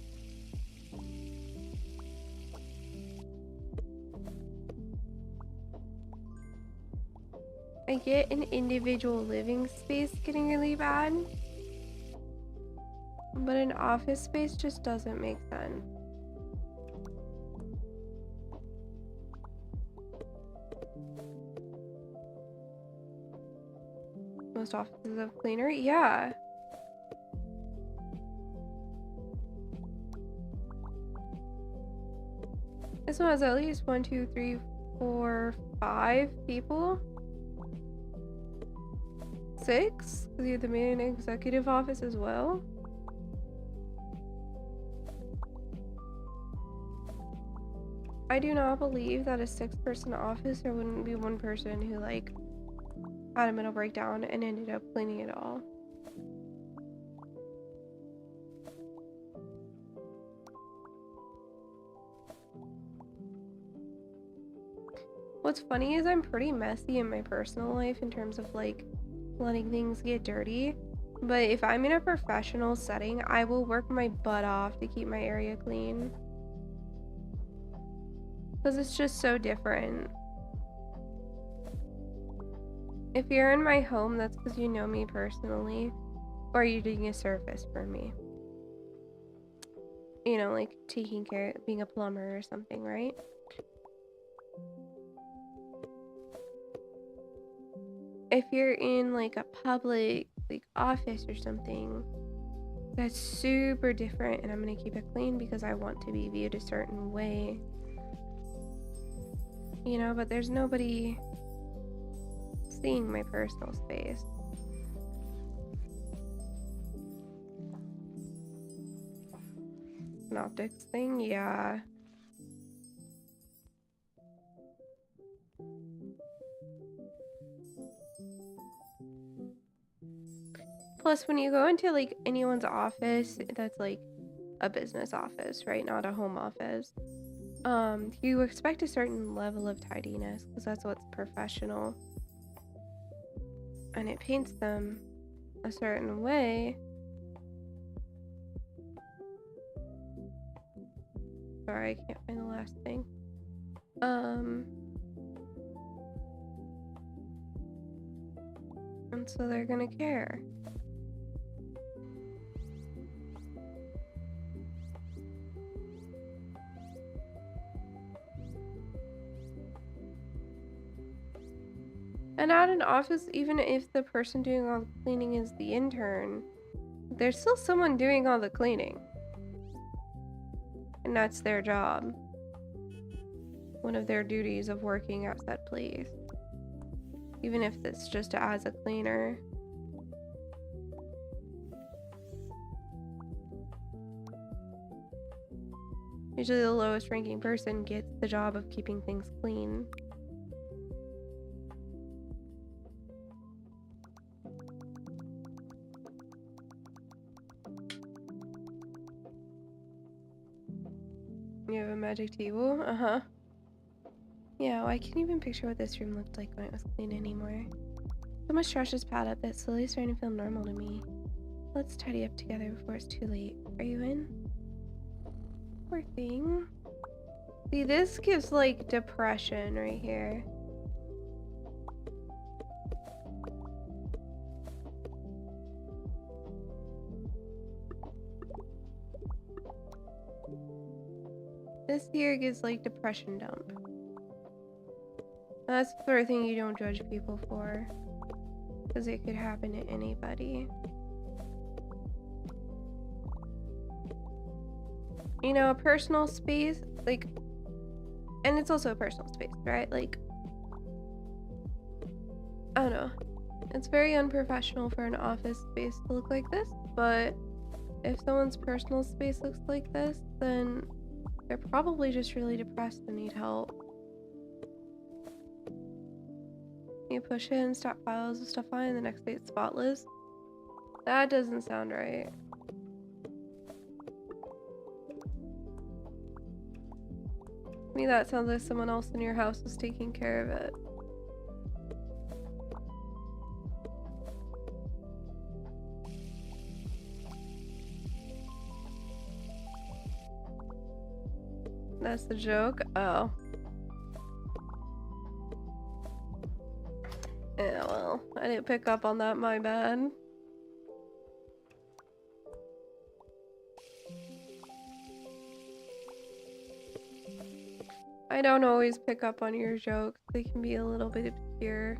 I get an individual living space getting really bad, but an office space just doesn't make sense. Most offices have cleaner? Yeah. This one has at least 1, 2, 3, 4, 5 people. 6? Because you have the main executive office as well. I do not believe that a 6-person office there wouldn't be one person who like had a mental breakdown and ended up cleaning it all. What's funny is I'm pretty messy in my personal life in terms of like letting things get dirty, but if I'm in a professional setting, I will work my butt off to keep my area clean. Because it's just so different. If you're in my home, that's because you know me personally, or you're doing a service for me. You know, like taking care, being a plumber or something, right? If you're in like a public like office or something, that's super different, and I'm gonna keep it clean because I want to be viewed a certain way. You know, but there's nobody seeing my personal space. An optics thing, yeah. Plus, when you go into like anyone's office that's like a business office, right? Not a home office. You expect a certain level of tidiness because that's what's professional. And it paints them a certain way. Sorry, I can't find the last thing. And so they're gonna care. And at an office, even if the person doing all the cleaning is the intern, there's still someone doing all the cleaning. And that's their job. One of their duties of working at that place. Even if it's just as a cleaner. Usually the lowest ranking person gets the job of keeping things clean. You have a magic table? Uh-huh. Yeah, well, I can't even picture what this room looked like when it was clean anymore. So much trash is piled up that it's slowly starting to feel normal to me. Let's tidy up together before it's too late. Are you in? Poor thing. See, this gives like depression right here. This here gives like depression dump. That's the sort of thing you don't judge people for. Because it could happen to anybody. You know, a personal space, like, and it's also a personal space, right? Like, I don't know. It's very unprofessional for an office space to look like this, but if someone's personal space looks like this, then they're probably just really depressed and need help. You push in, stop files with stuff on, and the next day it's spotless. That doesn't sound right. To me, that sounds like someone else in your house is taking care of it. That's the joke? Oh. Yeah, well, I didn't pick up on that, my bad. I don't always pick up on your jokes. They can be a little bit obscure.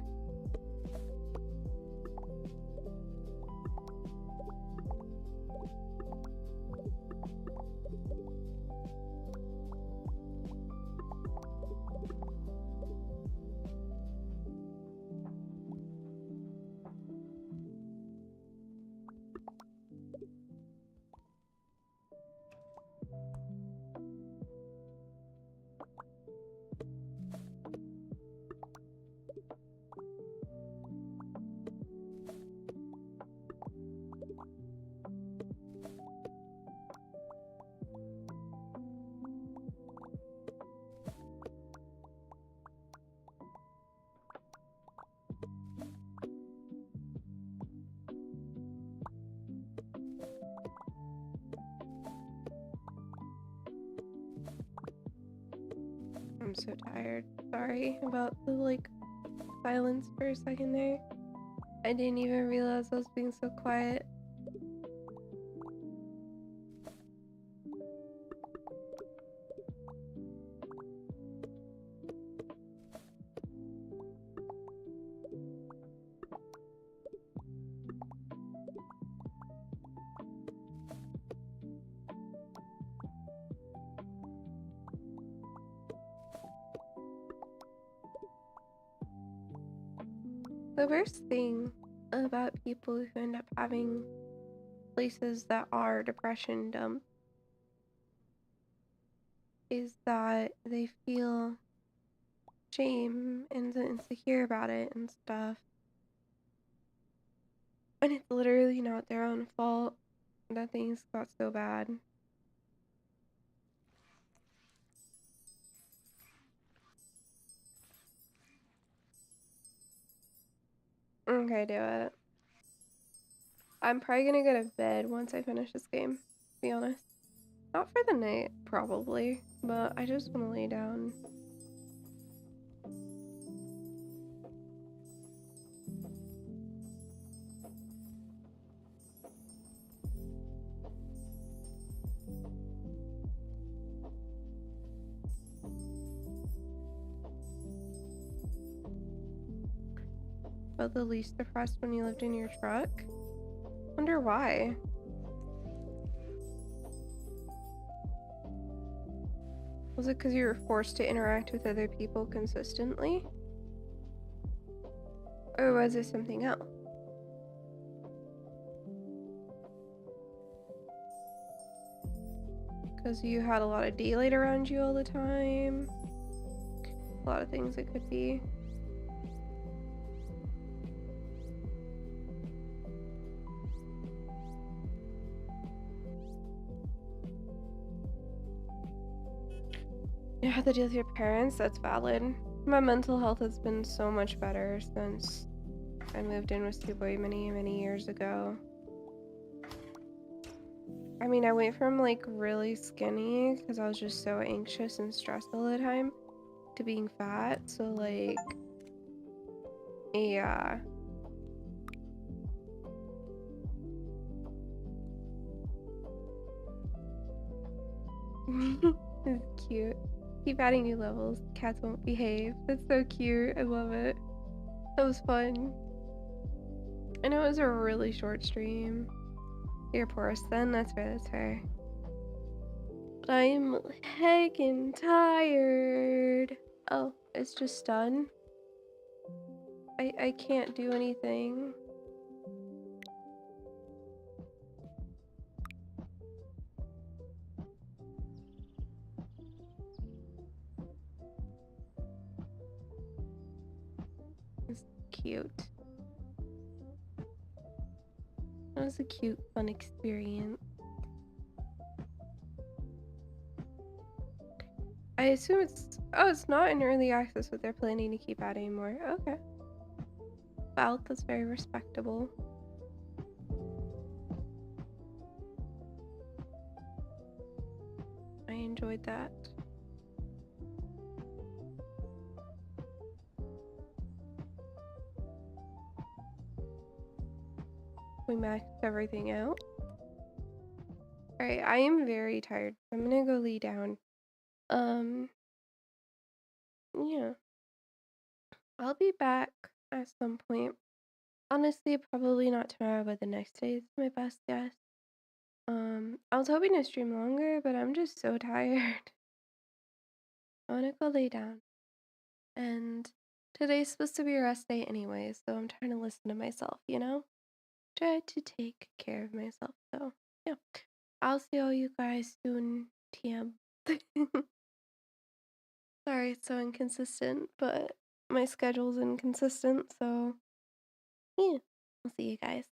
I'm so tired. Sorry about the silence for a second there. I didn't even realize I was being so quiet. The worst thing about people who end up having places that are depression dumps is that they feel shame and insecure about it and stuff. And it's literally not their own fault that things got so bad. Okay, do it. I'm probably gonna go to bed once I finish this game, to be honest. Not for the night, probably, but I just want to lay down. Felt the least depressed when you lived in your truck? Wonder why. Was it because you were forced to interact with other people consistently? Or was it something else? Because you had a lot of daylight around you all the time? A lot of things it could be. You have to deal with your parents? That's valid. My mental health has been so much better since I moved in with Stu-Boy many, many years ago. I mean, I went from really skinny because I was just so anxious and stressed all the time to being fat. So yeah. It's cute. Keep adding new levels. Cats won't behave. That's so cute. I love it. That was fun. I know it was a really short stream. You're porous then. That's fair. That's fair. But I'm heckin' tired. Oh, it's just done. I can't do anything. It's cute. That was a cute, fun experience. I assume it's not in early access, but they're planning to keep adding more. Okay. Well, that's very respectable. I enjoyed that. We maxed everything out. Alright, I am very tired. I'm gonna go lay down. Yeah. I'll be back at some point. Honestly, probably not tomorrow, but the next day is my best guess. I was hoping to stream longer, but I'm just so tired. I wanna go lay down. And today's supposed to be a rest day anyway, so I'm trying to listen to myself, you know? Try to take care of myself. So, yeah. I'll see all you guys soon. TM. Sorry it's so inconsistent, but my schedule's inconsistent, so yeah. I'll see you guys.